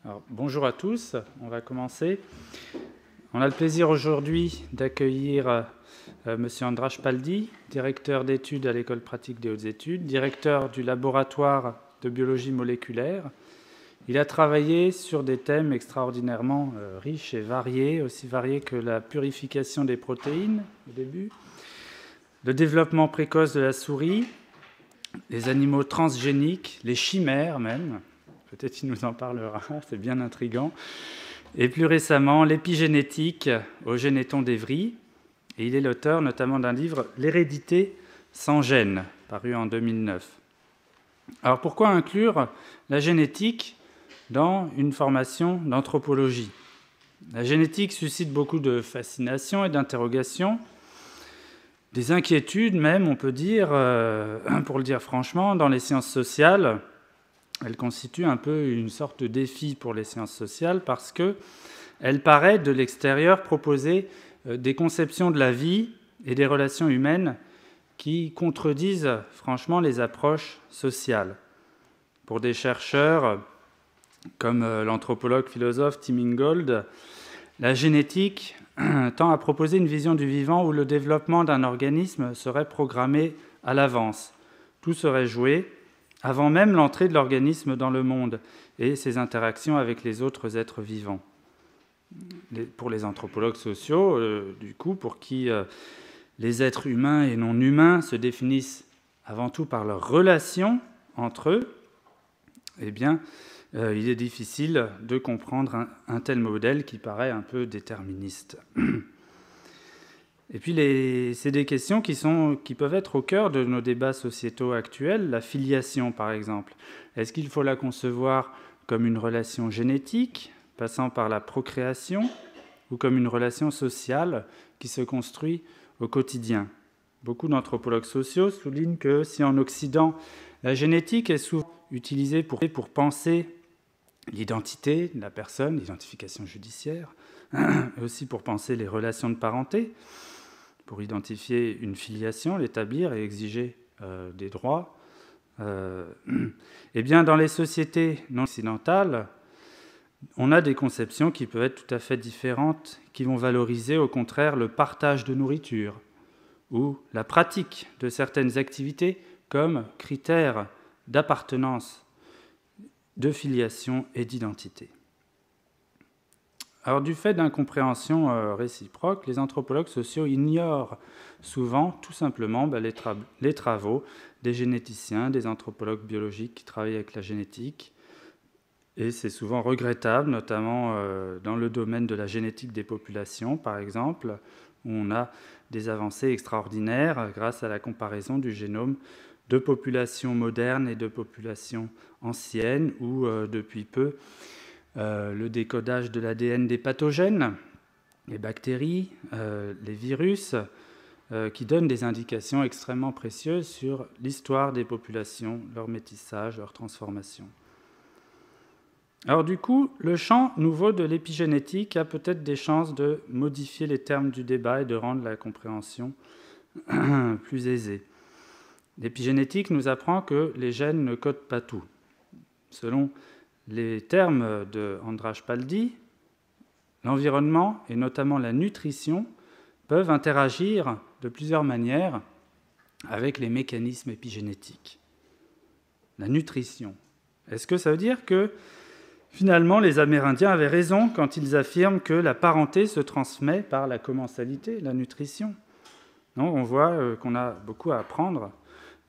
Alors, bonjour à tous, on va commencer. On a le plaisir aujourd'hui d'accueillir M. András Páldi, directeur d'études à l'École pratique des hautes études, directeur du laboratoire de biologie moléculaire. Il a travaillé sur des thèmes extraordinairement riches et variés, aussi variés que la purification des protéines au début, le développement précoce de la souris, les animaux transgéniques, les chimères même. Peut-être qu'il nous en parlera, c'est bien intriguant. Et plus récemment, l'épigénétique au Généton d'Evry. Et il est l'auteur notamment d'un livre, L'hérédité sans gène, paru en 2009. Alors pourquoi inclure la génétique dans une formation d'anthropologie? La génétique suscite beaucoup de fascination et d'interrogation, des inquiétudes même, on peut dire, pour le dire franchement, dans les sciences sociales. Elle constitue un peu une sorte de défi pour les sciences sociales parce qu'elle paraît de l'extérieur proposer des conceptions de la vie et des relations humaines qui contredisent franchement les approches sociales. Pour des chercheurs comme l'anthropologue philosophe Tim Ingold, la génétique tend à proposer une vision du vivant où le développement d'un organisme serait programmé à l'avance. Tout serait joué avant même l'entrée de l'organisme dans le monde et ses interactions avec les autres êtres vivants. Pour les anthropologues sociaux, du coup, pour qui les êtres humains et non humains se définissent avant tout par leurs relations entre eux, eh bien, il est difficile de comprendre un tel modèle qui paraît un peu déterministe. Et puis, c'est des questions qui peuvent être au cœur de nos débats sociétaux actuels. La filiation, par exemple. Est-ce qu'il faut la concevoir comme une relation génétique, passant par la procréation, ou comme une relation sociale qui se construit au quotidien? Beaucoup d'anthropologues sociaux soulignent que si en Occident, la génétique est souvent utilisée pour penser l'identité de la personne, l'identification judiciaire, et aussi pour penser les relations de parenté, pour identifier une filiation, l'établir et exiger des droits. Eh bien, dans les sociétés non occidentales, on a des conceptions qui peuvent être tout à fait différentes, qui vont valoriser au contraire le partage de nourriture ou la pratique de certaines activités comme critères d'appartenance, de filiation et d'identité. Alors, du fait d'incompréhension réciproque, les anthropologues sociaux ignorent souvent, tout simplement, les travaux des généticiens, des anthropologues biologiques qui travaillent avec la génétique. Et c'est souvent regrettable, notamment dans le domaine de la génétique des populations, par exemple, où on a des avancées extraordinaires grâce à la comparaison du génome de populations modernes et de populations anciennes, ou depuis peu, le décodage de l'ADN des pathogènes, les bactéries, les virus, qui donnent des indications extrêmement précieuses sur l'histoire des populations, leur métissage, leur transformation. Alors du coup, le champ nouveau de l'épigénétique a peut-être des chances de modifier les termes du débat et de rendre la compréhension plus aisée. L'épigénétique nous apprend que les gènes ne codent pas tout. Selon les termes de András Páldi, l'environnement et notamment la nutrition peuvent interagir de plusieurs manières avec les mécanismes épigénétiques. La nutrition. Est-ce que ça veut dire que finalement les Amérindiens avaient raison quand ils affirment que la parenté se transmet par la commensalité, la nutrition? Non, on voit qu'on a beaucoup à apprendre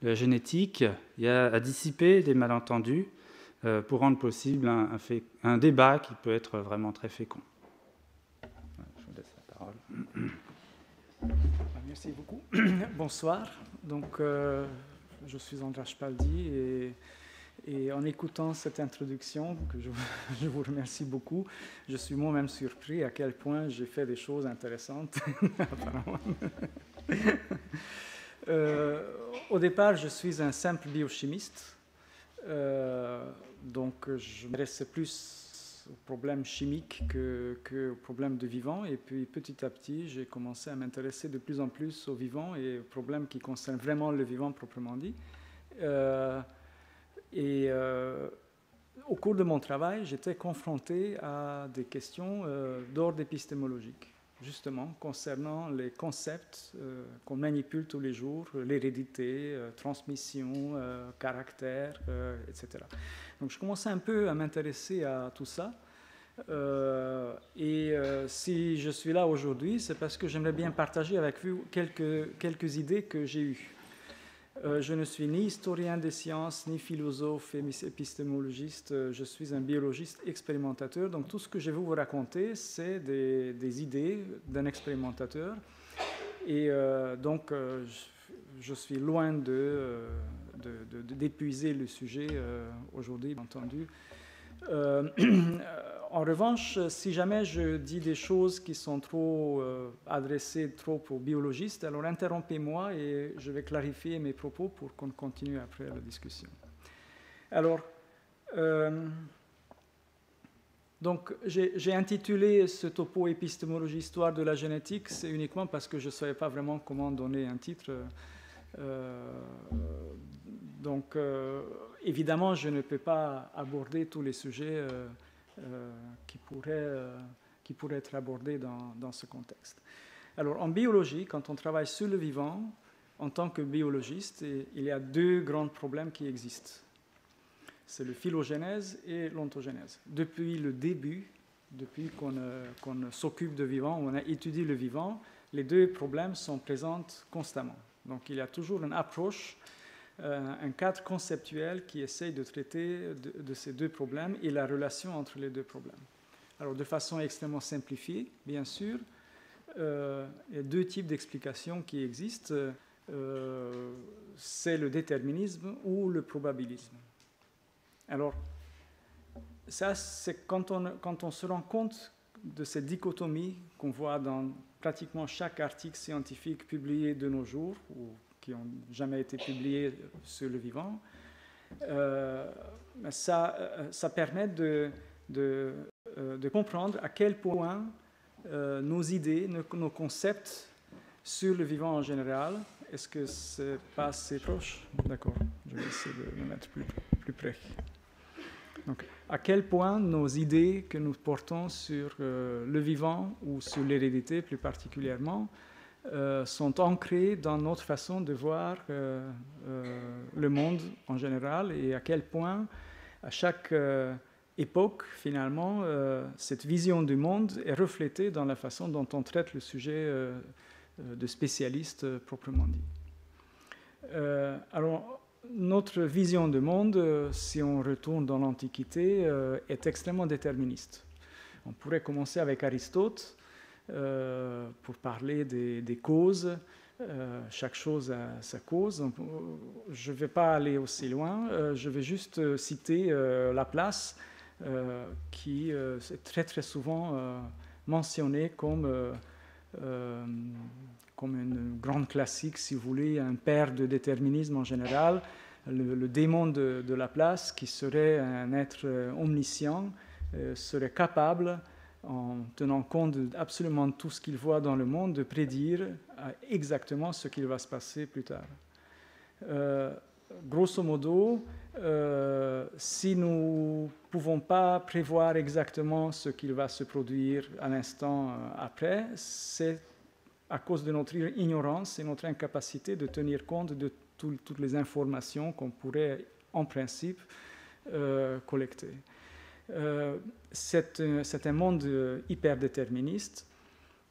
de la génétique, il y a à dissiper des malentendus pour rendre possible un débat qui peut être vraiment très fécond. Je vous laisse la parole. Merci beaucoup. Bonsoir. Donc, je suis András Páldi et en écoutant cette introduction, que je vous remercie beaucoup, je suis moi-même surpris à quel point j'ai fait des choses intéressantes, apparemment. Au départ, je suis un simple biochimiste, donc je m'intéresse plus aux problèmes chimiques qu'aux problèmes de vivants. Et puis petit à petit, j'ai commencé à m'intéresser de plus en plus aux vivants et aux problèmes qui concernent vraiment le vivant proprement dit. au cours de mon travail, j'étais confronté à des questions d'ordre épistémologique, justement, concernant les concepts qu'on manipule tous les jours, l'hérédité, transmission, caractère, etc. Donc je commençais un peu à m'intéresser à tout ça. Si je suis là aujourd'hui, c'est parce que j'aimerais bien partager avec vous quelques idées que j'ai eues. Je ne suis ni historien des sciences, ni philosophe, épistémologiste, je suis un biologiste expérimentateur. Donc tout ce que je vais vous raconter, c'est des idées d'un expérimentateur. Et donc je suis loin d'épuiser le sujet aujourd'hui, bien entendu. En revanche, si jamais je dis des choses qui sont trop adressées trop aux biologistes, alors interrompez-moi et je vais clarifier mes propos pour qu'on continue après la discussion. Alors, donc j'ai intitulé ce topo épistémologie histoire de la génétique, c'est uniquement parce que je ne savais pas vraiment comment donner un titre. Donc, évidemment, je ne peux pas aborder tous les sujets qui pourraient être abordés dans ce contexte. Alors, en biologie, quand on travaille sur le vivant, en tant que biologiste, il y a deux grands problèmes qui existent. C'est le phylogénèse et l'ontogénèse. Depuis le début, depuis qu'on s'occupe de vivant, on a étudié le vivant, les deux problèmes sont présents constamment. Donc, il y a toujours une approche, un cadre conceptuel qui essaye de traiter de ces deux problèmes et la relation entre les deux problèmes. Alors, de façon extrêmement simplifiée, bien sûr, il y a deux types d'explications qui existent. C'est le déterminisme ou le probabilisme. Alors, ça, c'est quand on se rend compte de cette dichotomie qu'on voit dans pratiquement chaque article scientifique publié de nos jours, ou qui n'ont jamais été publiés sur le vivant, ça permet de comprendre à quel point nos idées, nos concepts sur le vivant en général, est-ce que c'est pas assez proche? D'accord, je vais essayer de me mettre plus près. Donc, à quel point nos idées que nous portons sur le vivant ou sur l'hérédité plus particulièrement sont ancrées dans notre façon de voir le monde en général et à quel point, à chaque époque, finalement, cette vision du monde est reflétée dans la façon dont on traite le sujet de spécialistes proprement dit. Alors, notre vision du monde, si on retourne dans l'Antiquité, est extrêmement déterministe. On pourrait commencer avec Aristote pour parler des causes. Chaque chose a sa cause. Je ne vais pas aller aussi loin. Je vais juste citer Laplace, qui est très très souvent mentionné comme une grande classique, si vous voulez, un père de déterminisme en général, le démon de Laplace, qui serait un être omniscient, serait capable, en tenant compte d'absolument tout ce qu'il voit dans le monde, de prédire exactement ce qu'il va se passer plus tard. Grosso modo, si nous ne pouvons pas prévoir exactement ce qu'il va se produire à l'instant après, c'est à cause de notre ignorance et notre incapacité de tenir compte de toutes les informations qu'on pourrait, en principe, collecter. C'est un monde hyper déterministe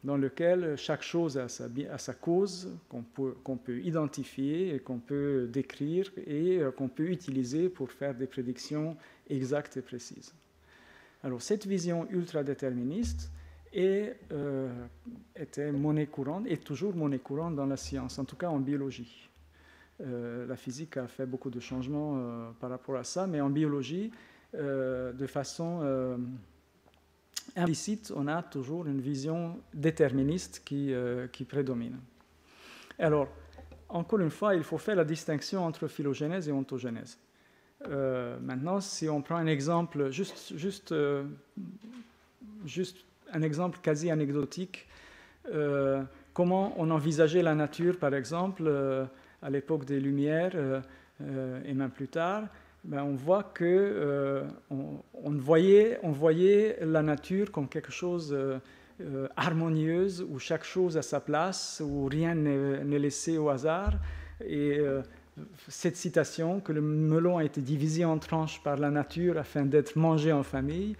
dans lequel chaque chose a sa cause qu'on peut identifier et qu'on peut décrire et qu'on peut utiliser pour faire des prédictions exactes et précises. Alors cette vision ultra-déterministe était monnaie courante, et toujours monnaie courante dans la science, en tout cas en biologie. La physique a fait beaucoup de changements par rapport à ça, mais en biologie, de façon implicite, on a toujours une vision déterministe qui prédomine. Alors, encore une fois, il faut faire la distinction entre phylogénèse et ontogénèse. Maintenant, si on prend un exemple, juste un exemple quasi anecdotique, comment on envisageait la nature, par exemple, à l'époque des Lumières et même plus tard. on voit que on voyait la nature comme quelque chose harmonieuse, où chaque chose a sa place, où rien n'est laissé au hasard. Et cette citation, que le melon a été divisé en tranches par la nature afin d'être mangé en famille,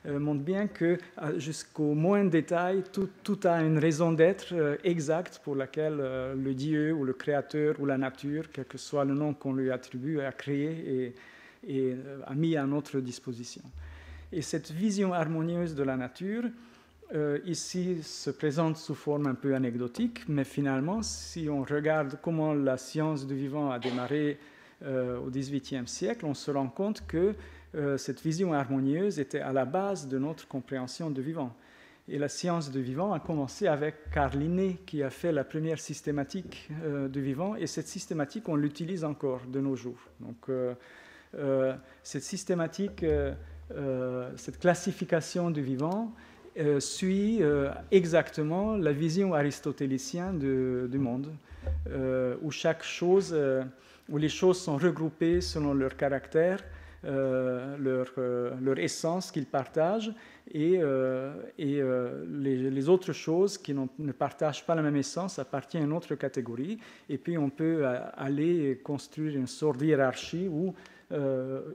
montre bien que jusqu'au moindre détail, tout a une raison d'être exacte pour laquelle le Dieu ou le Créateur ou la nature, quel que soit le nom qu'on lui attribue, a créé et a mis à notre disposition. Et cette vision harmonieuse de la nature, ici, se présente sous forme un peu anecdotique, mais finalement, si on regarde comment la science du vivant a démarré au XVIIIe siècle, on se rend compte que cette vision harmonieuse était à la base de notre compréhension du vivant. Et la science du vivant a commencé avec Carl Linné, qui a fait la première systématique du vivant, et cette systématique, on l'utilise encore de nos jours. Donc, cette systématique, cette classification du vivant suit exactement la vision aristotélicienne du monde, où chaque chose, où les choses sont regroupées selon leur caractère, leur essence qu'ils partagent, et les autres choses qui ne partagent pas la même essence appartiennent à une autre catégorie. Et puis on peut aller construire une sorte de hiérarchie où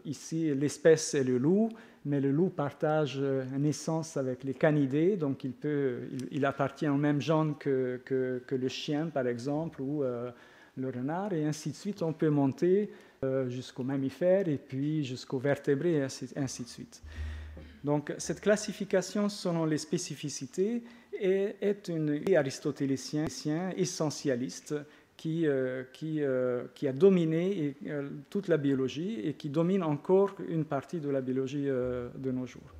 ici l'espèce est le loup, mais le loup partage une essence avec les canidés, donc il appartient au même genre que le chien par exemple, ou le renard, et ainsi de suite. On peut monter jusqu'aux mammifères et puis jusqu'aux vertébrés, et ainsi de suite. Donc cette classification selon les spécificités est une idée aristotélicienne essentialiste qui a dominé toute la biologie et qui domine encore une partie de la biologie de nos jours.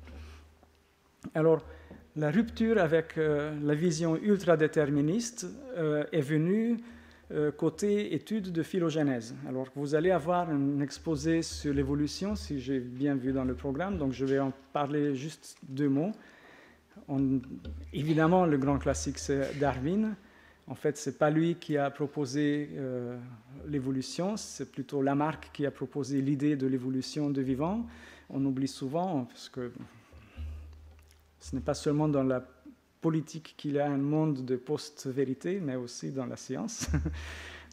Alors, la rupture avec la vision ultra-déterministe est venue côté études de phylogénèse. Alors, vous allez avoir un exposé sur l'évolution, si j'ai bien vu dans le programme, donc je vais en parler juste 2 mots. Évidemment, le grand classique, c'est Darwin. En fait, ce n'est pas lui qui a proposé l'évolution, c'est plutôt Lamarck qui a proposé l'idée de l'évolution du vivant. On oublie souvent, parce que ce n'est pas seulement dans la politique qu'il y a un monde de post-vérité, mais aussi dans la science.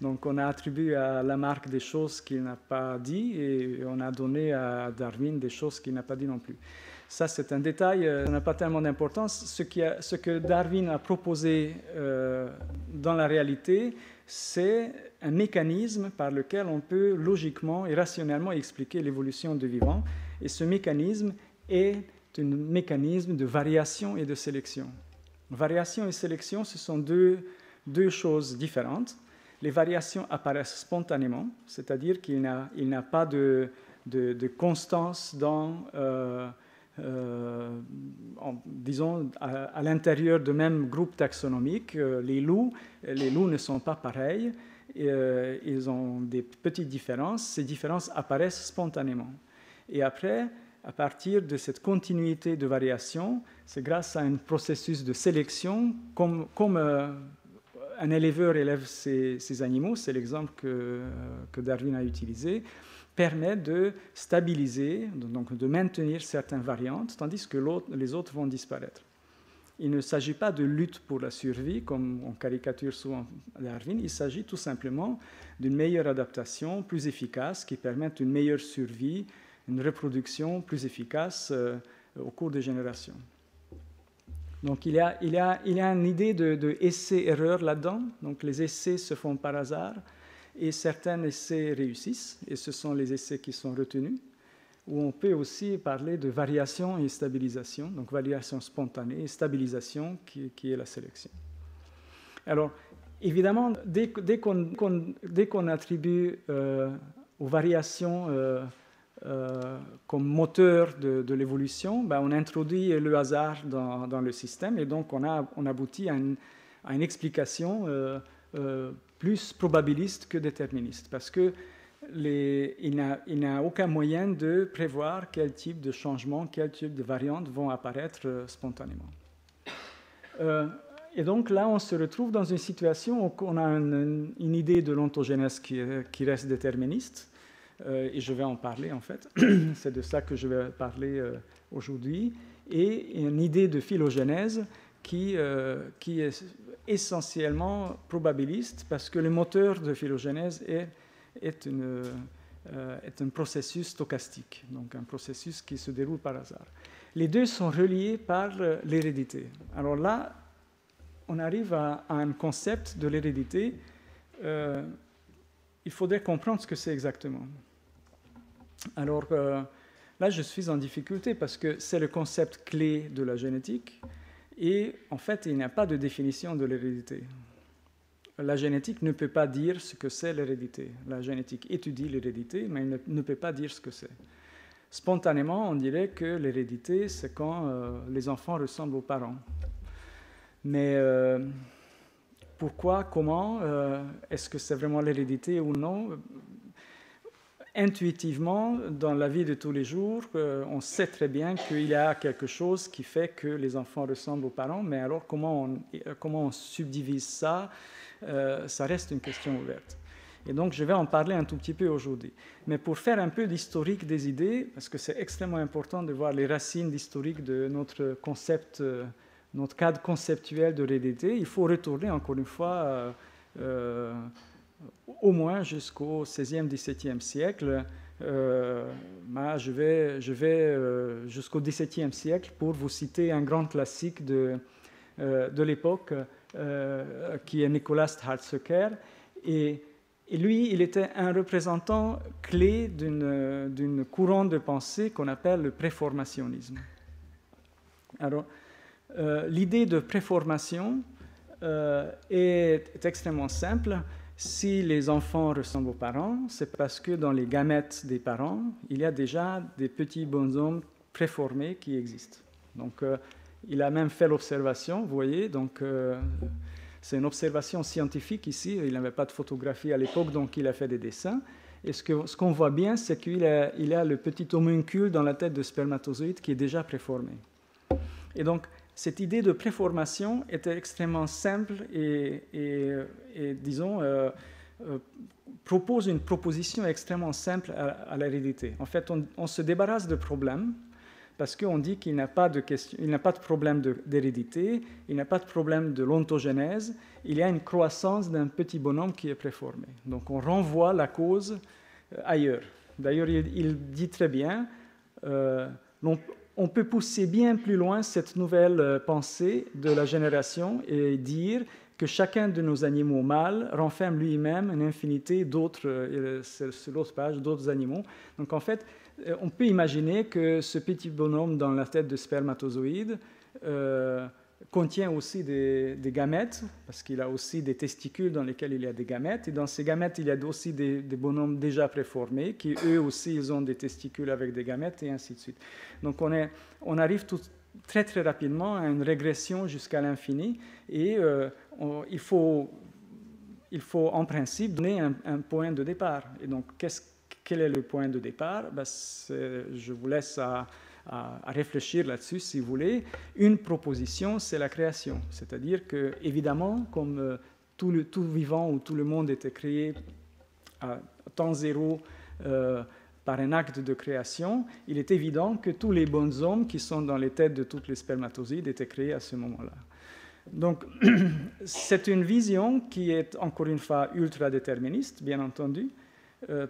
Donc on a attribué à Lamarck des choses qu'il n'a pas dit, et on a donné à Darwin des choses qu'il n'a pas dit non plus. Ça, c'est un détail, ça n'a pas tellement d'importance. Ce que Darwin a proposé dans la réalité, c'est un mécanisme par lequel on peut logiquement et rationnellement expliquer l'évolution du vivant. Et ce mécanisme est un mécanisme de variation et de sélection. Variation et sélection, ce sont deux choses différentes. Les variations apparaissent spontanément, c'est-à-dire qu'il n'a pas de constance dans... disons, à l'intérieur de même groupe taxonomique, les loups ne sont pas pareils, ils ont des petites différences, ces différences apparaissent spontanément. Et après, à partir de cette continuité de variation, c'est grâce à un processus de sélection, comme un éleveur élève ses animaux, c'est l'exemple que Darwin a utilisé, permet de stabiliser, donc de maintenir certaines variantes, tandis que les autres vont disparaître. Il ne s'agit pas de lutte pour la survie, comme on caricature souvent Darwin, il s'agit tout simplement d'une meilleure adaptation, plus efficace, qui permette une meilleure survie, une reproduction plus efficace au cours des générations. Donc il y a une idée de essai-erreur là-dedans, donc les essais se font par hasard, et certains essais réussissent, et ce sont les essais qui sont retenus, où on peut aussi parler de variation et stabilisation, donc variation spontanée et stabilisation qui est la sélection. Alors, évidemment, dès qu'on attribue aux variations comme moteur de l'évolution, on introduit le hasard dans le système, et donc on aboutit à une explication plus probabiliste que déterministe, parce que il n'a aucun moyen de prévoir quel type de changement, quel type de variantes vont apparaître spontanément. Et donc là, on se retrouve dans une situation où on a une idée de l'ontogénèse qui reste déterministe, et je vais en parler en fait. C'est de ça que je vais parler aujourd'hui. Et une idée de phylogénèse qui est essentiellement probabiliste, parce que le moteur de phylogénèse est un processus stochastique, donc un processus qui se déroule par hasard. Les deux sont reliés par l'hérédité. Alors là, on arrive à un concept de l'hérédité. Il faudrait comprendre ce que c'est exactement. Alors là, je suis en difficulté parce que c'est le concept clé de la génétique et en fait, il n'y a pas de définition de l'hérédité. La génétique ne peut pas dire ce que c'est l'hérédité. La génétique étudie l'hérédité, mais elle ne peut pas dire ce que c'est. Spontanément, on dirait que l'hérédité, c'est quand les enfants ressemblent aux parents. Mais pourquoi, comment, est-ce que c'est vraiment l'hérédité ou non? Intuitivement, dans la vie de tous les jours, on sait très bien qu'il y a quelque chose qui fait que les enfants ressemblent aux parents, mais alors comment on subdivise ça? Ça reste une question ouverte. Et donc, je vais en parler un tout petit peu aujourd'hui. Mais pour faire un peu d'historique des idées, parce que c'est extrêmement important de voir les racines d'historique de notre concept, notre cadre conceptuel de l'hérédité, il faut retourner encore une fois au moins jusqu'au XVIe, XVIIe siècle. Je vais jusqu'au XVIIe siècle pour vous citer un grand classique de l'époque qui est Nicolas Hartzucker. Et lui, il était un représentant clé d'une courante de pensée qu'on appelle le préformationnisme. Alors, l'idée de préformation est extrêmement simple. Si les enfants ressemblent aux parents, c'est parce que dans les gamètes des parents, il y a déjà des petits bonshommes préformés qui existent. Donc, il a même fait l'observation, vous voyez, donc c'est une observation scientifique ici, il n'avait pas de photographie à l'époque, donc il a fait des dessins. Et ce qu'on voit bien, c'est qu'il a le petit homuncule dans la tête de spermatozoïde qui est déjà préformé. Et donc, cette idée de préformation était extrêmement simple et disons, propose une proposition extrêmement simple à l'hérédité. En fait, on se débarrasse de problèmes parce qu'on dit qu'il n'y a pas de problème d'hérédité, il n'y a pas de problème de l'ontogénèse, il y a une croissance d'un petit bonhomme qui est préformé. Donc, on renvoie la cause ailleurs. D'ailleurs, il dit très bien, on peut pousser bien plus loin cette nouvelle pensée de la génération et dire que chacun de nos animaux mâles renferme lui-même une infinité d'autres, sur l'autre page, d'autres animaux. Donc en fait, on peut imaginer que ce petit bonhomme dans la tête de spermatozoïde contient aussi des gamètes, parce qu'il a aussi des testicules dans lesquels il y a des gamètes, et dans ces gamètes, il y a aussi des bonhommes déjà préformés, qui eux aussi, ils ont des testicules avec des gamètes, et ainsi de suite. Donc on arrive très très rapidement à une régression jusqu'à l'infini, et il faut en principe donner un point de départ. Et donc quel est le point de départ? Je vous laisse à réfléchir là-dessus si vous voulez. Une proposition, c'est la création. C'est-à-dire que, évidemment, comme tout vivant ou tout le monde était créé à temps zéro par un acte de création, il est évident que tous les bonshommes qui sont dans les têtes de toutes les spermatozoïdes étaient créés à ce moment-là. Donc, c'est une vision qui est, encore une fois, ultra-déterministe, bien entendu,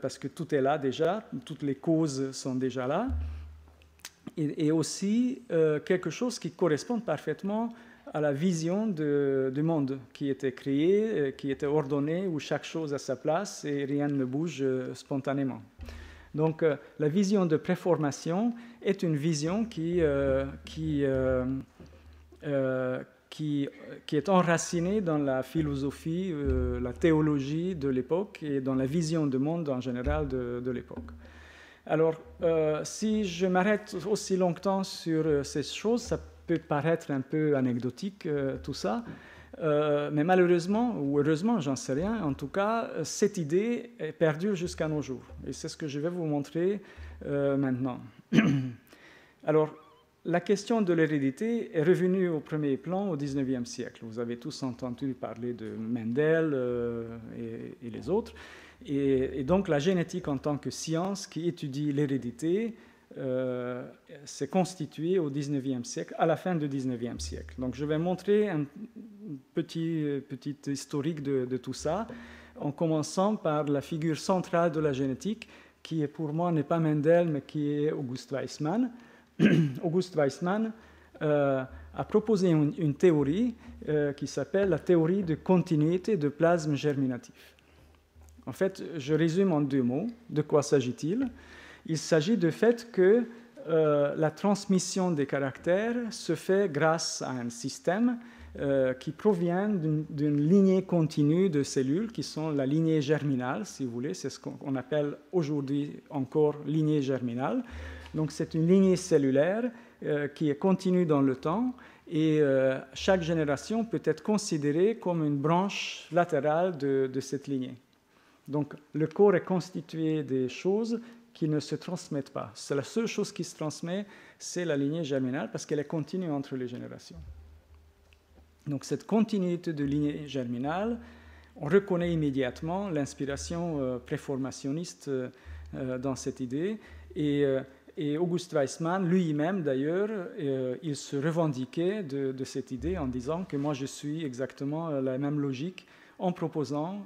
parce que tout est là déjà, toutes les causes sont déjà là, et aussi quelque chose qui correspond parfaitement à la vision du monde qui était créé, qui était ordonné, où chaque chose a sa place et rien ne bouge spontanément. Donc, la vision de préformation est une vision qui est enracinée dans la philosophie, la théologie de l'époque et dans la vision du monde en général de l'époque. Alors, si je m'arrête aussi longtemps sur ces choses, ça peut paraître un peu anecdotique, tout ça, mais malheureusement, ou heureusement, j'en sais rien, en tout cas, cette idée perdure jusqu'à nos jours. Et c'est ce que je vais vous montrer maintenant. Alors, la question de l'hérédité est revenue au premier plan au XIXe siècle. Vous avez tous entendu parler de Mendel et les autres. Et donc la génétique en tant que science qui étudie l'hérédité s'est constituée au XIXe siècle, à la fin du XIXe siècle. Donc je vais montrer un petit historique de tout ça, en commençant par la figure centrale de la génétique, qui pour moi n'est pas Mendel, mais qui est August Weismann. August Weismann a proposé une théorie qui s'appelle la théorie de continuité de plasme germinatif. En fait, je résume en 2 mots. De quoi s'agit-il? Il s'agit du fait que la transmission des caractères se fait grâce à un système qui provient d'une lignée continue de cellules qui sont la lignée germinale, si vous voulez. C'est ce qu'on appelle aujourd'hui encore lignée germinale. Donc c'est une lignée cellulaire qui est continue dans le temps et chaque génération peut être considérée comme une branche latérale de cette lignée. Donc le corps est constitué des choses qui ne se transmettent pas. C'est la seule chose qui se transmet, c'est la lignée germinale parce qu'elle est continue entre les générations. Donc cette continuité de lignée germinale, on reconnaît immédiatement l'inspiration préformationniste dans cette idée. Et August Weismann, lui-même d'ailleurs, il se revendiquait de cette idée en disant que moi je suis exactement la même logique en proposant,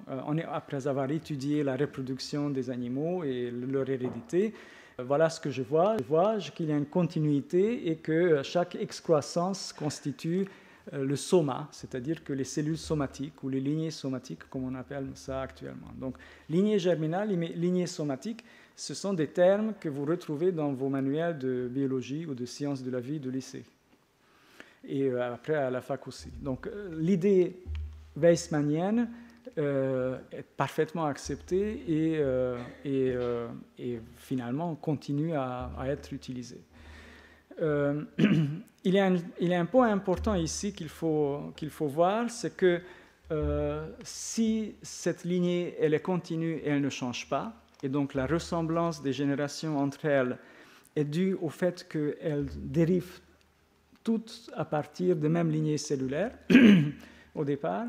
après avoir étudié la reproduction des animaux et leur hérédité, voilà ce que je vois. Je vois qu'il y a une continuité et que chaque excroissance constitue le soma, c'est-à-dire que les cellules somatiques ou les lignées somatiques, comme on appelle ça actuellement. Donc, lignée germinale, lignée somatique, ce sont des termes que vous retrouvez dans vos manuels de biologie ou de sciences de la vie de lycée. Et après, à la fac aussi. Donc, l'idée weismannienne est parfaitement acceptée et finalement continue à être utilisée. Il y a un point important ici qu'il faut voir, c'est que si cette lignée elle est continue et elle ne change pas, et donc la ressemblance des générations entre elles est due au fait qu'elles dérivent toutes à partir de même lignée cellulaire au départ,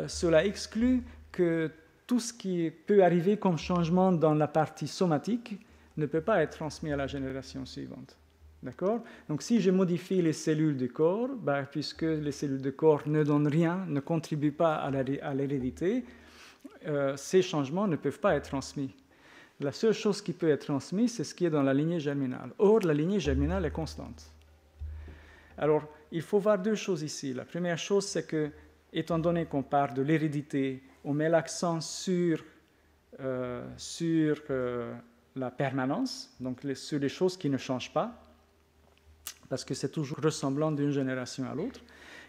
cela exclut que tout ce qui peut arriver comme changement dans la partie somatique ne peut pas être transmis à la génération suivante. D'accord? Donc si je modifie les cellules du corps, puisque les cellules du corps ne donnent rien, ne contribuent pas à l'hérédité, ces changements ne peuvent pas être transmis. La seule chose qui peut être transmise, c'est ce qui est dans la lignée germinale. Or, la lignée germinale est constante. Alors, il faut voir 2 choses ici. La première chose, c'est que, étant donné qu'on parle de l'hérédité, on met l'accent sur la permanence, donc sur les choses qui ne changent pas, parce que c'est toujours ressemblant d'une génération à l'autre.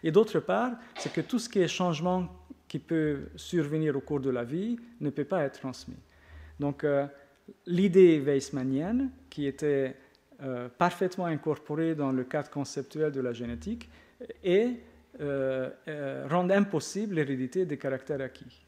Et d'autre part, c'est que tout ce qui est changement qui peut survenir au cours de la vie ne peut pas être transmis. Donc, l'idée weismannienne, qui était parfaitement incorporée dans le cadre conceptuel de la génétique, rend impossible l'hérédité des caractères acquis.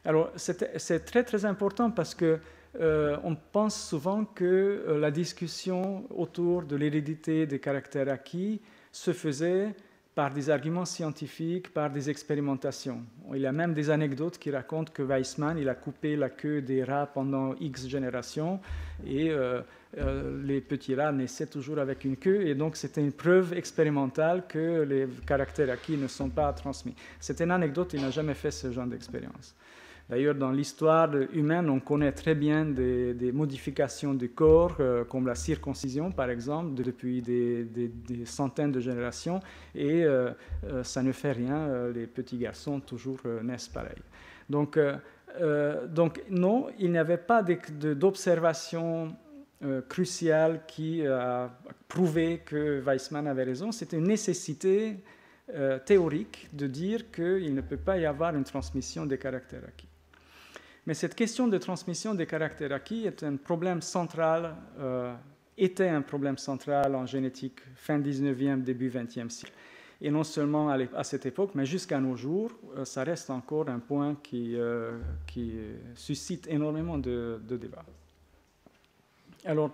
Alors, c'est très, très important parce que on pense souvent que la discussion autour de l'hérédité des caractères acquis se faisait par des arguments scientifiques, par des expérimentations. Il y a même des anecdotes qui racontent que Weismann il a coupé la queue des rats pendant X générations et les petits rats naissaient toujours avec une queue et donc c'était une preuve expérimentale que les caractères acquis ne sont pas transmis. C'est une anecdote, il n'a jamais fait ce genre d'expérience. D'ailleurs, dans l'histoire humaine, on connaît très bien des modifications du corps, comme la circoncision, par exemple, depuis des centaines de générations, et ça ne fait rien, les petits garçons toujours naissent pareil. Donc non, il n'y avait pas d'observation cruciale qui a prouvé que Weismann avait raison. C'était une nécessité théorique de dire qu'il ne peut pas y avoir une transmission des caractères acquis. Mais cette question de transmission des caractères acquis est un problème central, était un problème central en génétique fin 19e, début 20e siècle. Et non seulement à cette époque, mais jusqu'à nos jours, ça reste encore un point qui suscite énormément de débats. Alors,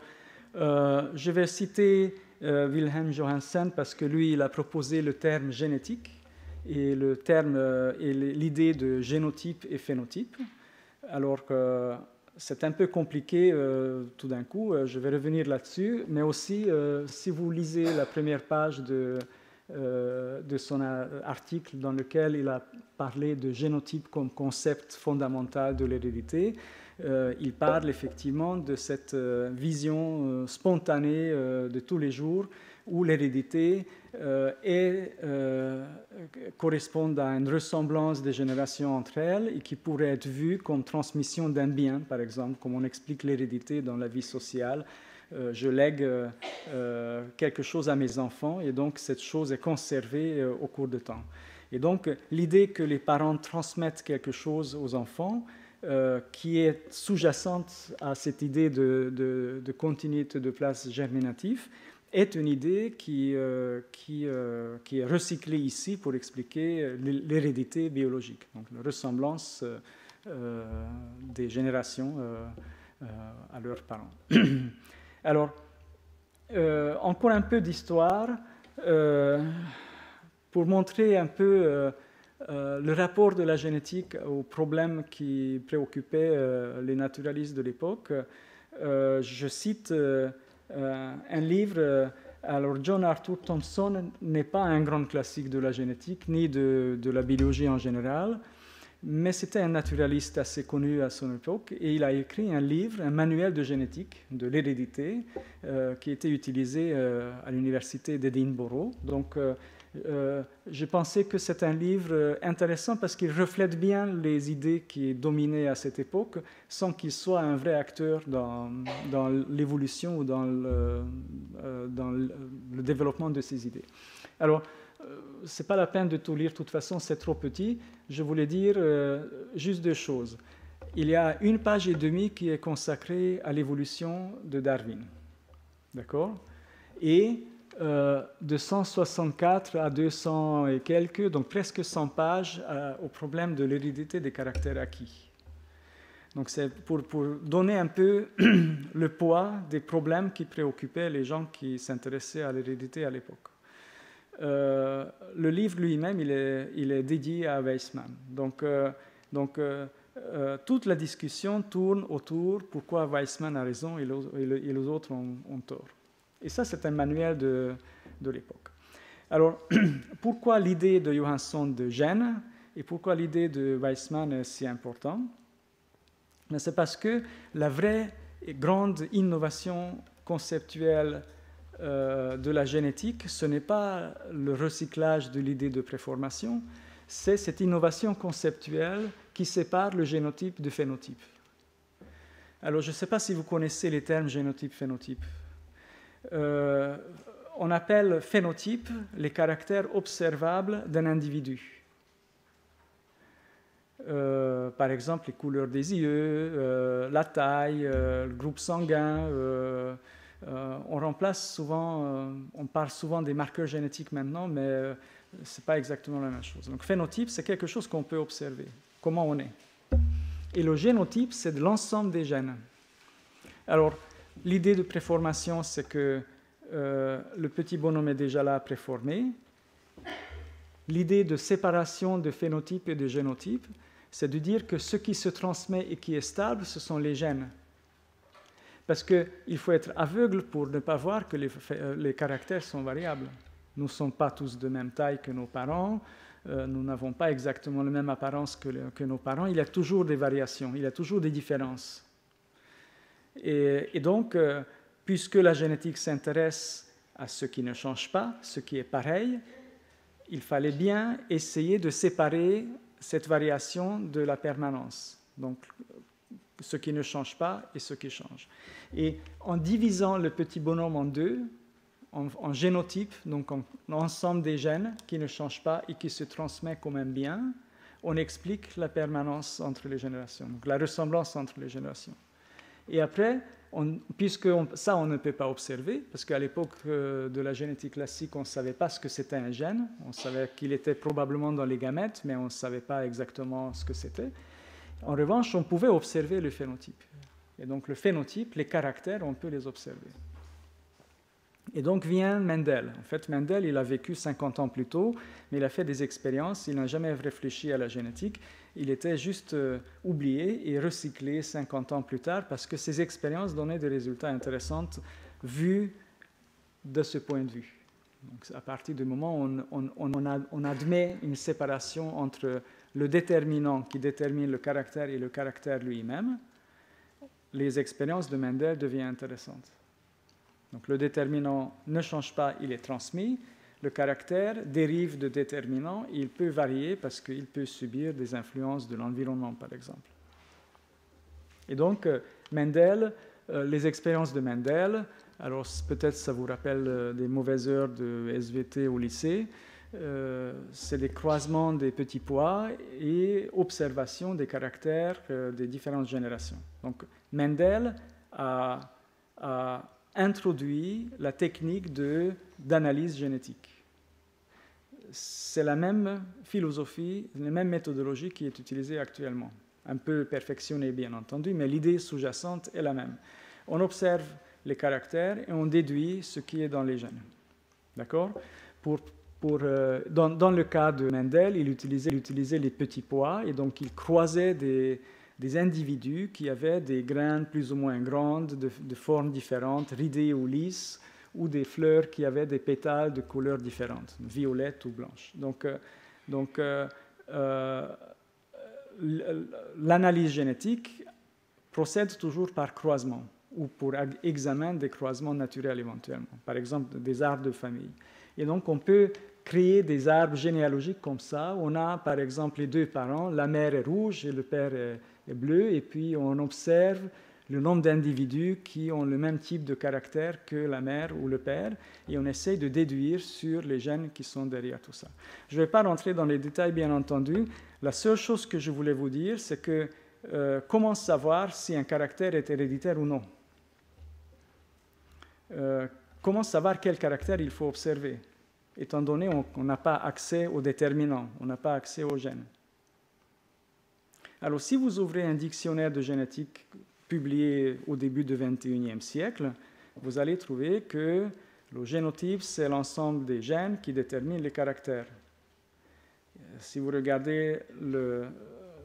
je vais citer Wilhelm Johannsen parce que lui, il a proposé le terme génétique et l'idée de génotype et phénotype. Alors que c'est un peu compliqué tout d'un coup, je vais revenir là-dessus, mais aussi si vous lisez la première page de son article dans lequel il a parlé de génotype comme concept fondamental de l'hérédité, il parle effectivement de cette vision spontanée de tous les jours où l'hérédité correspond à une ressemblance des générations entre elles et qui pourrait être vue comme transmission d'un bien, par exemple, comme on explique l'hérédité dans la vie sociale. Je lègue quelque chose à mes enfants et donc cette chose est conservée au cours du temps. Et donc l'idée que les parents transmettent quelque chose aux enfants qui est sous-jacente à cette idée de continuité de place germinative est une idée qui est recyclée ici pour expliquer l'hérédité biologique, donc la ressemblance des générations à leurs parents. Alors, encore un peu d'histoire pour montrer un peu le rapport de la génétique aux problèmes qui préoccupaient les naturalistes de l'époque. Je cite un livre. Alors, John Arthur Thomson n'est pas un grand classique de la génétique, ni de la biologie en général, mais c'était un naturaliste assez connu à son époque, et il a écrit un livre, un manuel de génétique, de l'hérédité, qui était utilisé à l'université d'Édimbourg. Donc, j'ai pensé que c'est un livre intéressant parce qu'il reflète bien les idées qui dominaient à cette époque, sans qu'il soit un vrai acteur dans l'évolution ou dans le développement de ces idées. Alors, ce n'est pas la peine de tout lire, de toute façon, c'est trop petit. Je voulais dire juste deux choses. Il y a 1 page et demie qui est consacrée à l'évolution de Darwin. D'accord ? Et de 164 à 200 et quelques, donc presque 100 pages au problème de l'hérédité des caractères acquis. Donc c'est pour donner un peu le poids des problèmes qui préoccupaient les gens qui s'intéressaient à l'hérédité à l'époque. Le livre lui-même, il est dédié à Weismann. Donc toute la discussion tourne autour pourquoi Weismann a raison et les autres ont tort. Et ça, c'est un manuel de l'époque. Alors, pourquoi l'idée de Johansson de gène et pourquoi l'idée de Weismann est si importante? C'est parce que la vraie et grande innovation conceptuelle de la génétique, ce n'est pas le recyclage de l'idée de préformation, c'est cette innovation conceptuelle qui sépare le génotype du phénotype. Alors, je ne sais pas si vous connaissez les termes génotype-phénotype. On appelle phénotype les caractères observables d'un individu. Par exemple, les couleurs des yeux, la taille, le groupe sanguin. On remplace souvent, on parle souvent des marqueurs génétiques maintenant, mais ce n'est pas exactement la même chose. Donc, phénotype, c'est quelque chose qu'on peut observer, comment on est. Et le génotype, c'est de l'ensemble des gènes. Alors, l'idée de préformation, c'est que le petit bonhomme est déjà là préformé. L'idée de séparation de phénotype et de génotype, c'est de dire que ce qui se transmet et qui est stable, ce sont les gènes. Parce qu'il faut être aveugle pour ne pas voir que les caractères sont variables. Nous ne sommes pas tous de même taille que nos parents, nous n'avons pas exactement la même apparence que nos parents, il y a toujours des variations, il y a toujours des différences. Et donc, puisque la génétique s'intéresse à ce qui ne change pas, ce qui est pareil, il fallait bien essayer de séparer cette variation de la permanence. Donc, ce qui ne change pas et ce qui change. Et en divisant le petit bonhomme en deux, en génotype, donc en ensemble des gènes qui ne changent pas et qui se transmettent comme un bien, on explique la permanence entre les générations, donc la ressemblance entre les générations. Et après, puisque ça, on ne peut pas observer, parce qu'à l'époque de la génétique classique, on ne savait pas ce que c'était un gène, on savait qu'il était probablement dans les gamètes, mais on ne savait pas exactement ce que c'était. En revanche, on pouvait observer le phénotype. Et donc le phénotype, les caractères, on peut les observer. Et donc vient Mendel. En fait, Mendel, il a vécu 50 ans plus tôt, mais il a fait des expériences, il n'a jamais réfléchi à la génétique. Il était juste oublié et recyclé 50 ans plus tard parce que ses expériences donnaient des résultats intéressants vus de ce point de vue. Donc, à partir du moment où on admet une séparation entre le déterminant qui détermine le caractère et le caractère lui-même, les expériences de Mendel deviennent intéressantes. Donc le déterminant ne change pas, il est transmis. Le caractère dérive de déterminant, il peut varier parce qu'il peut subir des influences de l'environnement, par exemple. Et donc, Mendel, les expériences de Mendel, alors peut-être ça vous rappelle des mauvaises heures de SVT au lycée, c'est des croisements des petits pois et observation des caractères des différentes générations. Donc, Mendel a introduit la technique d'analyse génétique. C'est la même philosophie, la même méthodologie qui est utilisée actuellement. Un peu perfectionnée, bien entendu, mais l'idée sous-jacente est la même. On observe les caractères et on déduit ce qui est dans les gènes. D'accord ? Dans le cas de Mendel, il utilisait les petits pois et donc il croisait des individus qui avaient des graines plus ou moins grandes, de formes différentes, ridées ou lisses, ou des fleurs qui avaient des pétales de couleurs différentes, violettes ou blanches. Donc l'analyse génétique procède toujours par croisement, ou pour examen des croisements naturels éventuellement, par exemple des arbres de famille. Et donc on peut créer des arbres généalogiques comme ça. On a par exemple les deux parents, la mère est rouge et le père est bleu, et puis on observe le nombre d'individus qui ont le même type de caractère que la mère ou le père, et on essaie de déduire sur les gènes qui sont derrière tout ça. Je ne vais pas rentrer dans les détails, bien entendu. La seule chose que je voulais vous dire, c'est que comment savoir si un caractère est héréditaire ou non ? Comment savoir quel caractère il faut observer, étant donné qu'on n'a pas accès aux déterminants, on n'a pas accès aux gènes. Alors, si vous ouvrez un dictionnaire de génétique publié au début du XXIe siècle, vous allez trouver que le génotype, c'est l'ensemble des gènes qui déterminent les caractères. Si vous regardez le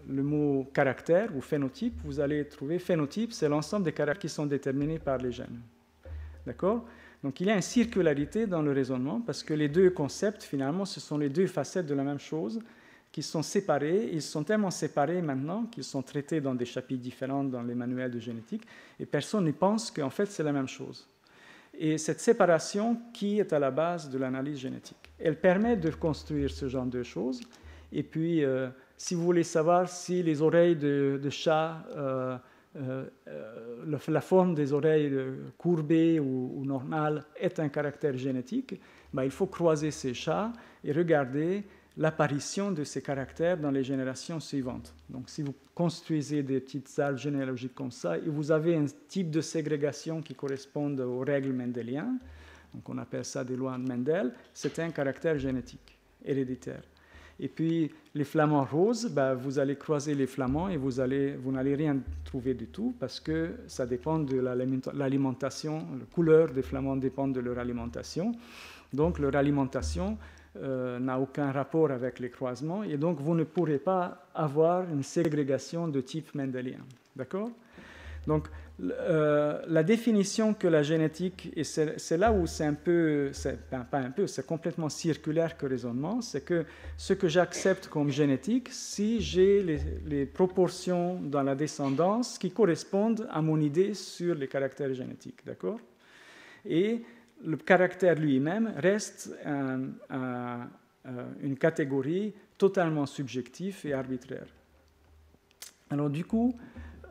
mot caractère ou phénotype, vous allez trouver phénotype, c'est l'ensemble des caractères qui sont déterminés par les gènes. D'accord ? Donc, il y a une circularité dans le raisonnement parce que les deux concepts, finalement, ce sont les deux facettes de la même chose qui sont séparés. Ils sont tellement séparés maintenant qu'ils sont traités dans des chapitres différents dans les manuels de génétique et personne ne pense qu'en fait c'est la même chose. Et cette séparation qui est à la base de l'analyse génétique, elle permet de construire ce genre de choses. Et puis, si vous voulez savoir si les oreilles de chat, la forme des oreilles courbées ou normales est un caractère génétique, il faut croiser ces chats et regarder l'apparition de ces caractères dans les générations suivantes. Donc, si vous construisez des petites arbres généalogiques comme ça, et vous avez un type de ségrégation qui correspond aux règles mendéliennes, donc on appelle ça des lois de Mendel, c'est un caractère génétique, héréditaire. Et puis, les flamants roses, vous allez croiser les flamands et vous n'allez rien trouver du tout parce que ça dépend de l'alimentation, la couleur des flamands dépend de leur alimentation. Donc, leur alimentation n'a aucun rapport avec les croisements et donc vous ne pourrez pas avoir une ségrégation de type mendélien. D'accord ? Donc, la définition que la génétique, et c'est là où c'est un peu, pas un peu, c'est complètement circulaire que raisonnement, c'est que ce que j'accepte comme génétique, si j'ai les proportions dans la descendance qui correspondent à mon idée sur les caractères génétiques. D'accord ? Et le caractère lui-même reste une catégorie totalement subjective et arbitraire. Alors du coup,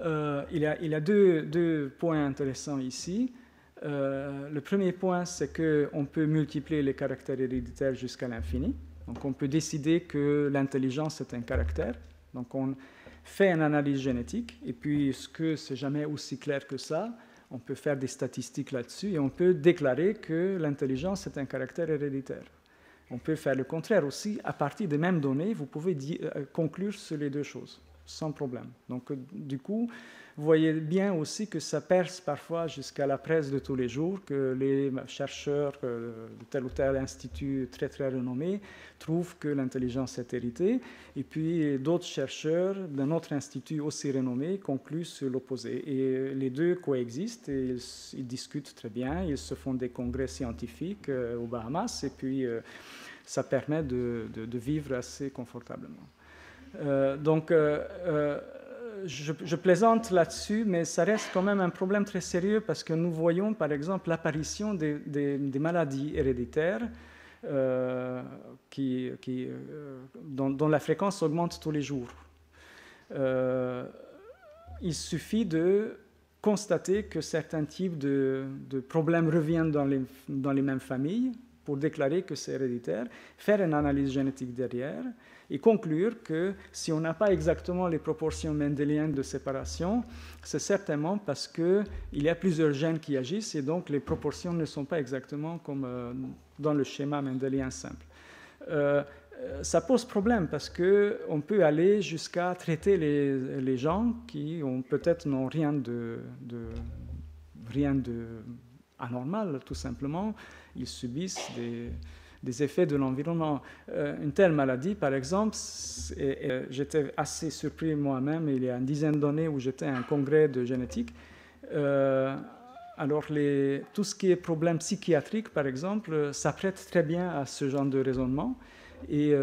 il y a deux points intéressants ici. Le premier point, c'est qu'on peut multiplier les caractères héréditaires jusqu'à l'infini. Donc on peut décider que l'intelligence est un caractère. Donc on fait une analyse génétique, et puis ce que c'est jamais aussi clair que ça, on peut faire des statistiques là-dessus et on peut déclarer que l'intelligence est un caractère héréditaire. On peut faire le contraire aussi. À partir des mêmes données, vous pouvez conclure sur les deux choses. sans problème. Donc, du coup, vous voyez bien aussi que ça perce parfois jusqu'à la presse de tous les jours, que les chercheurs de tel ou tel institut très très renommé trouvent que l'intelligence est héritée, et puis d'autres chercheurs d'un autre institut aussi renommé concluent sur l'opposé. Et les deux coexistent, et ils discutent très bien, ils se font des congrès scientifiques aux Bahamas, et puis ça permet de vivre assez confortablement. Je plaisante là-dessus, mais ça reste quand même un problème très sérieux parce que nous voyons, par exemple, l'apparition des maladies héréditaires dont la fréquence augmente tous les jours. Il suffit de constater que certains types de problèmes reviennent dans les mêmes familles pour déclarer que c'est héréditaire, faire une analyse génétique derrière et conclure que si on n'a pas exactement les proportions mendéliennes de séparation, c'est certainement parce qu'il y a plusieurs gènes qui agissent et donc les proportions ne sont pas exactement comme dans le schéma mendélien simple. Ça pose problème parce qu'on peut aller jusqu'à traiter les gens qui peut-être n'ont rien de anormal, tout simplement. Ils subissent des effets de l'environnement. Une telle maladie, par exemple, j'étais assez surpris moi-même, il y a une dizaine d'années où j'étais à un congrès de génétique. Alors, tout ce qui est problème psychiatrique, par exemple, s'apprête très bien à ce genre de raisonnement. Et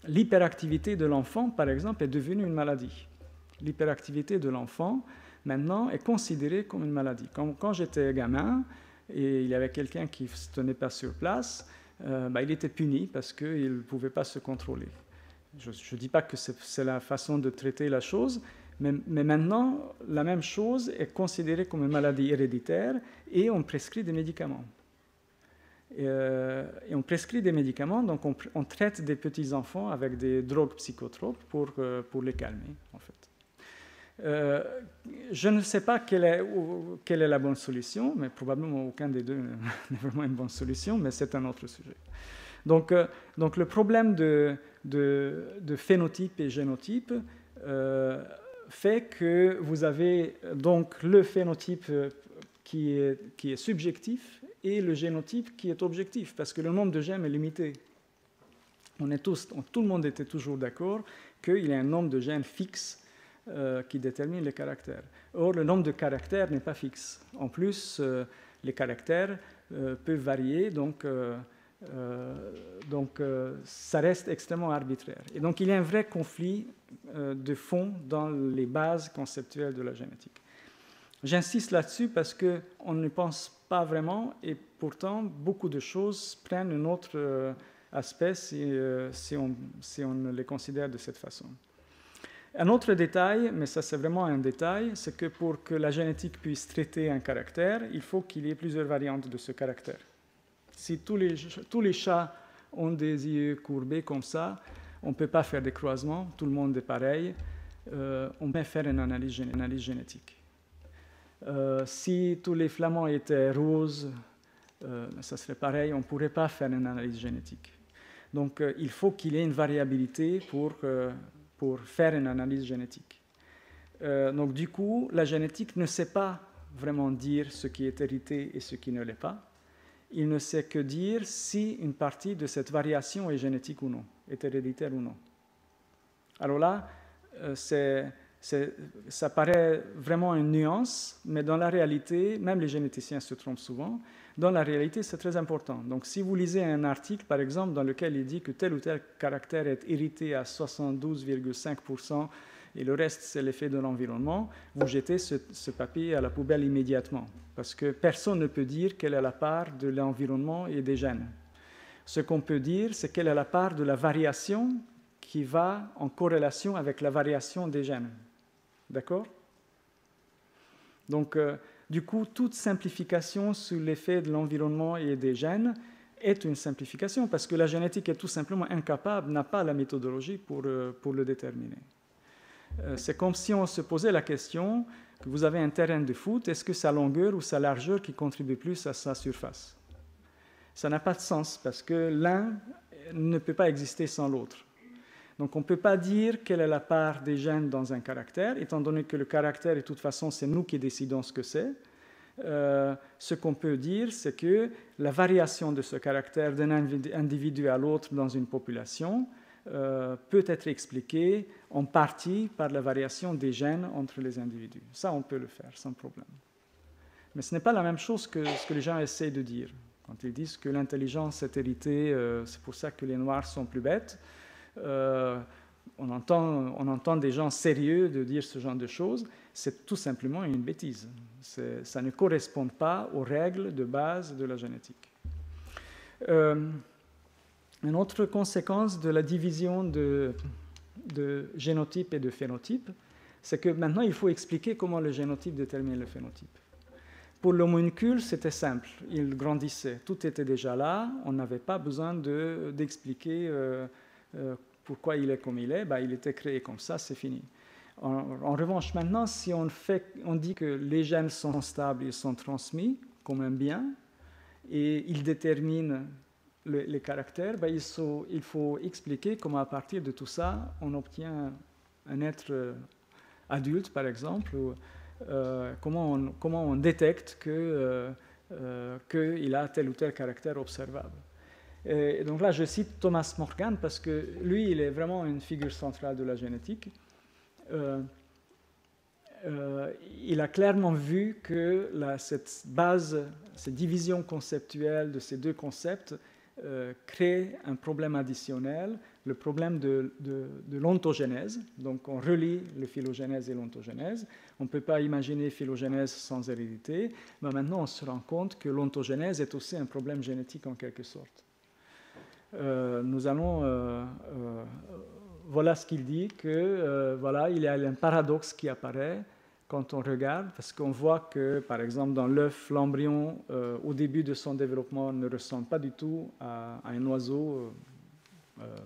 l'hyperactivité de l'enfant, par exemple, est devenue une maladie. L'hyperactivité de l'enfant, maintenant, est considérée comme une maladie. Quand j'étais gamin, et il y avait quelqu'un qui ne se tenait pas sur place, il était puni parce qu'il ne pouvait pas se contrôler. Je ne dis pas que c'est la façon de traiter la chose, mais maintenant, la même chose est considérée comme une maladie héréditaire et on prescrit des médicaments. Et on prescrit des médicaments, donc on traite des petits-enfants avec des drogues psychotropes pour les calmer, en fait. Je ne sais pas quelle est la bonne solution, mais probablement aucun des deux n'est vraiment une bonne solution, mais c'est un autre sujet. Donc le problème de phénotype et génotype fait que vous avez donc le phénotype qui est subjectif et le génotype qui est objectif, parce que le nombre de gènes est limité. Tout le monde était toujours d'accord qu'il y a un nombre de gènes fixe qui détermine les caractères. Or, le nombre de caractères n'est pas fixe. En plus, les caractères peuvent varier, donc ça reste extrêmement arbitraire. Et donc, il y a un vrai conflit de fond dans les bases conceptuelles de la génétique. J'insiste là-dessus parce qu'on ne pense pas vraiment, et pourtant, beaucoup de choses prennent un autre aspect si on les considère de cette façon. Un autre détail, mais ça c'est vraiment un détail, c'est que pour que la génétique puisse traiter un caractère, il faut qu'il y ait plusieurs variantes de ce caractère. Si tous les chats ont des yeux courbés comme ça, on ne peut pas faire des croisements, tout le monde est pareil, on peut faire une analyse génétique. Si tous les flamands étaient roses, ça serait pareil, on ne pourrait pas faire une analyse génétique. Donc il faut qu'il y ait une variabilité pour faire une analyse génétique. Donc du coup, la génétique ne sait pas vraiment dire ce qui est hérité et ce qui ne l'est pas. Il ne sait que dire si une partie de cette variation est génétique ou non, est héréditaire ou non. Alors là, ça paraît vraiment une nuance, mais dans la réalité, même les généticiens se trompent souvent, dans la réalité, c'est très important. Donc, si vous lisez un article, par exemple, dans lequel il dit que tel ou tel caractère est hérité à 72,5% et le reste, c'est l'effet de l'environnement, vous jetez ce papier à la poubelle immédiatement, parce que personne ne peut dire quelle est la part de l'environnement et des gènes. Ce qu'on peut dire, c'est quelle est la part de la variation qui va en corrélation avec la variation des gènes. D'accord ? Donc, du coup, toute simplification sur l'effet de l'environnement et des gènes est une simplification parce que la génétique est tout simplement incapable, n'a pas la méthodologie pour le déterminer. C'est comme si on se posait la question que vous avez un terrain de foot, est-ce que sa longueur ou sa largeur qui contribue plus à sa surface ? Ça n'a pas de sens parce que l'un ne peut pas exister sans l'autre. Donc on ne peut pas dire quelle est la part des gènes dans un caractère, étant donné que le caractère, de toute façon, c'est nous qui décidons ce que c'est. Ce qu'on peut dire, c'est que la variation de ce caractère d'un individu à l'autre dans une population peut être expliquée en partie par la variation des gènes entre les individus. Ça, on peut le faire sans problème. Mais ce n'est pas la même chose que ce que les gens essaient de dire. Quand ils disent que l'intelligence est héritée, c'est pour ça que les Noirs sont plus bêtes. On entend des gens sérieux de dire ce genre de choses. C'est tout simplement une bêtise. Ça ne correspond pas aux règles de base de la génétique. Une autre conséquence de la division de génotype et de phénotype, c'est que maintenant il faut expliquer comment le génotype détermine le phénotype. Pour l'homuncule, c'était simple, il grandissait, tout était déjà là, on n'avait pas besoin d'expliquer pourquoi il est comme il est, il était créé comme ça, c'est fini. En revanche, maintenant, si on dit que les gènes sont stables, ils sont transmis comme un bien, et ils déterminent les caractères, il faut expliquer comment à partir de tout ça, on obtient un être adulte, par exemple, comment on détecte qu'il a tel ou tel caractère observable. Et donc là, je cite Thomas Morgan parce que lui, il est vraiment une figure centrale de la génétique. Il a clairement vu que cette base, cette division conceptuelle de ces deux concepts crée un problème additionnel, le problème de l'ontogénèse. Donc on relie le phylogénèse et l'ontogénèse. On ne peut pas imaginer phylogénèse sans hérédité, mais maintenant on se rend compte que l'ontogénèse est aussi un problème génétique en quelque sorte. Voilà ce qu'il dit, il y a un paradoxe qui apparaît quand on regarde, parce qu'on voit que, par exemple, dans l'œuf, l'embryon, au début de son développement, ne ressemble pas du tout à un oiseau,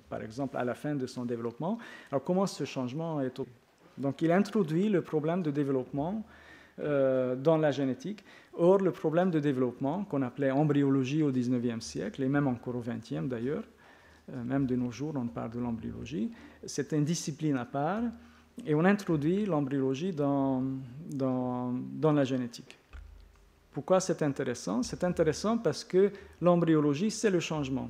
par exemple, à la fin de son développement. Alors, comment ce changement est opéré ? Donc, il introduit le problème de développement dans la génétique. Or, le problème de développement, qu'on appelait embryologie au XIXe siècle, et même encore au XXe d'ailleurs, même de nos jours, on parle de l'embryologie, c'est une discipline à part, et on introduit l'embryologie dans la génétique. Pourquoi c'est intéressant ? C'est intéressant parce que l'embryologie, c'est le changement.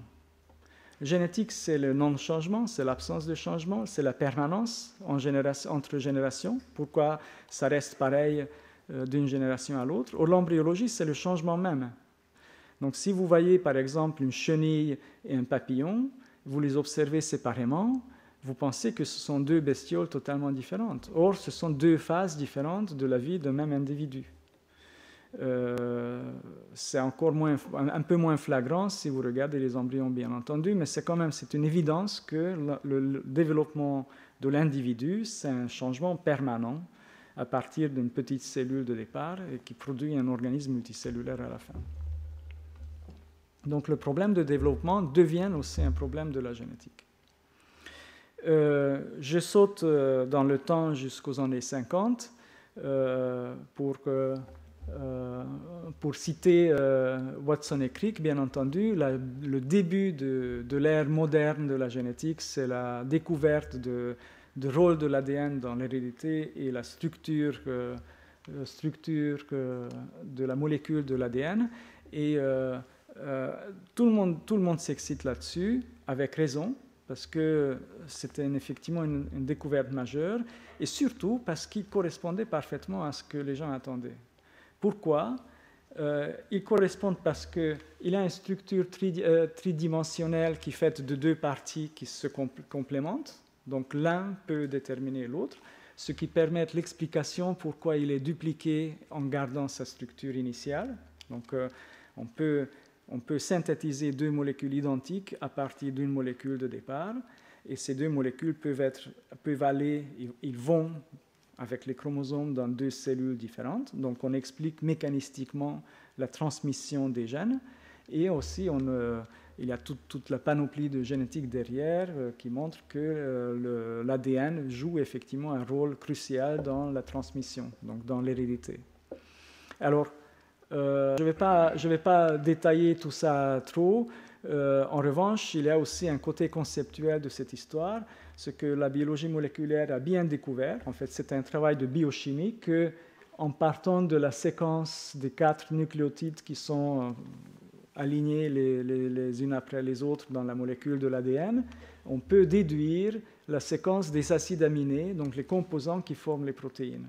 La génétique, c'est le non-changement, c'est l'absence de changement, c'est la permanence entre générations. Pourquoi ça reste pareil d'une génération à l'autre ? Or, l'embryologie, c'est le changement même. Donc, si vous voyez, par exemple, une chenille et un papillon, vous les observez séparément, vous pensez que ce sont deux bestioles totalement différentes. Or, ce sont deux phases différentes de la vie d'un même individu. C'est encore un peu moins flagrant si vous regardez les embryons, bien entendu, mais c'est une évidence que le développement de l'individu, c'est un changement permanent à partir d'une petite cellule de départ et qui produit un organisme multicellulaire à la fin. Donc le problème de développement devient aussi un problème de la génétique. Je saute dans le temps jusqu'aux années 50 pour citer Watson et Crick, bien entendu. Le début de l'ère moderne de la génétique, c'est la découverte du rôle de l'ADN dans l'hérédité et la structure de la molécule de l'ADN. Et tout le monde s'excite là-dessus, avec raison, parce que c'était effectivement une découverte majeure, et surtout parce qu'il correspondait parfaitement à ce que les gens attendaient. Pourquoi ? Il correspond parce qu'il a une structure tridimensionnelle qui est faite de deux parties qui se complémentent, donc l'un peut déterminer l'autre, ce qui permet l'explication pourquoi il est dupliqué en gardant sa structure initiale. Donc on peut synthétiser deux molécules identiques à partir d'une molécule de départ, et ces deux molécules ils vont avec les chromosomes dans deux cellules différentes. Donc on explique mécanistiquement la transmission des gènes, et aussi il y a toute la panoplie de génétique derrière qui montre que l'ADN joue effectivement un rôle crucial dans la transmission, donc dans l'hérédité. Alors, je ne vais pas détailler tout ça trop, En revanche, il y a aussi un côté conceptuel de cette histoire, ce que la biologie moléculaire a bien découvert. En fait, c'est un travail de biochimie que, en partant de la séquence des 4 nucléotides qui sont alignés les unes après les autres dans la molécule de l'ADN, on peut déduire la séquence des acides aminés, donc les composants qui forment les protéines.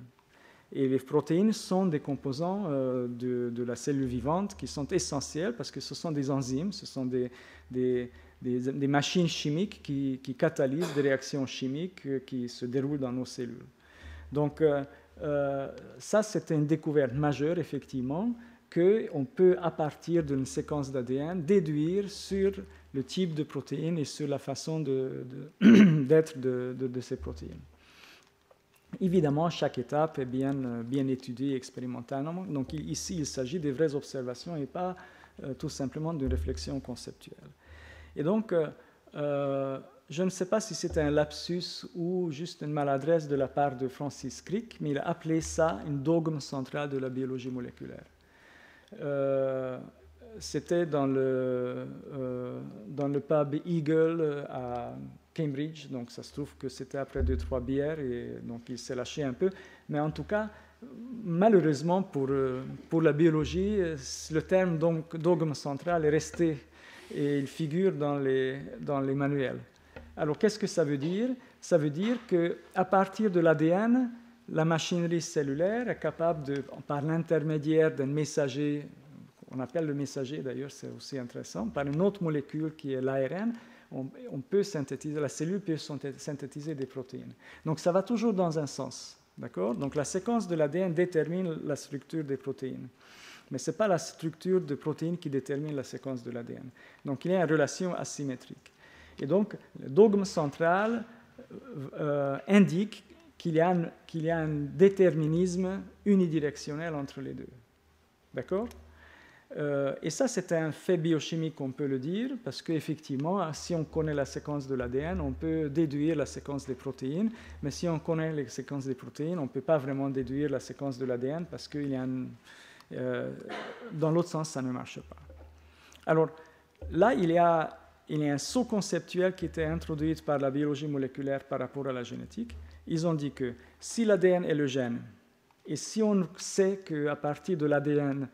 Et les protéines sont des composants de la cellule vivante qui sont essentiels parce que ce sont des enzymes, ce sont des machines chimiques qui catalysent des réactions chimiques qui se déroulent dans nos cellules. Donc ça, c'est une découverte majeure, effectivement, qu'on peut, à partir d'une séquence d'ADN, déduire sur le type de protéines et sur la façon d'être de ces protéines. Évidemment, chaque étape est bien étudiée expérimentalement. Donc ici, il s'agit de vraies observations et pas tout simplement d'une réflexion conceptuelle. Et donc, je ne sais pas si c'était un lapsus ou juste une maladresse de la part de Francis Crick, mais il a appelé ça une dogme centrale de la biologie moléculaire. C'était dans le pub Eagle à Cambridge, donc ça se trouve que c'était après 2-3 bières et donc il s'est lâché un peu. Mais en tout cas, malheureusement pour la biologie, le terme donc, dogme central est resté et il figure dans les manuels. Alors qu'est-ce que ça veut dire? Ça veut dire qu'à partir de l'ADN, la machinerie cellulaire est capable, par l'intermédiaire d'un messager, on appelle le messager d'ailleurs, c'est aussi intéressant, par une autre molécule qui est l'ARN, on peut synthétiser, la cellule peut synthétiser des protéines. Donc ça va toujours dans un sens, d'accord? Donc la séquence de l'ADN détermine la structure des protéines, mais ce n'est pas la structure des protéines qui détermine la séquence de l'ADN. Donc il y a une relation asymétrique. Et donc le dogme central indique qu'il y a un déterminisme unidirectionnel entre les deux. D'accord? Et ça, c'est un fait biochimique, on peut le dire, parce qu'effectivement, si on connaît la séquence de l'ADN, on peut déduire la séquence des protéines, mais si on connaît les séquences des protéines, on ne peut pas vraiment déduire la séquence de l'ADN, parce que dans l'autre sens, ça ne marche pas. Alors, là, il y a un saut conceptuel qui était introduit par la biologie moléculaire par rapport à la génétique. Ils ont dit que si l'ADN est le gène, et si on sait qu'à partir de l'ADN,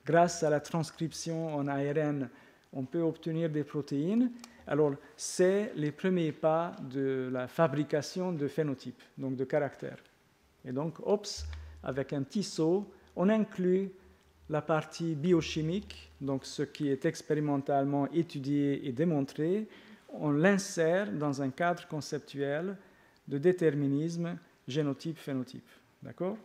grâce à la transcription en ARN, on peut obtenir des protéines, alors c'est les premiers pas de la fabrication de phénotypes, donc de caractères. Et donc, avec un petit saut, on inclut la partie biochimique, donc ce qui est expérimentalement étudié et démontré, on l'insère dans un cadre conceptuel de déterminisme génotype-phénotype. D'accord?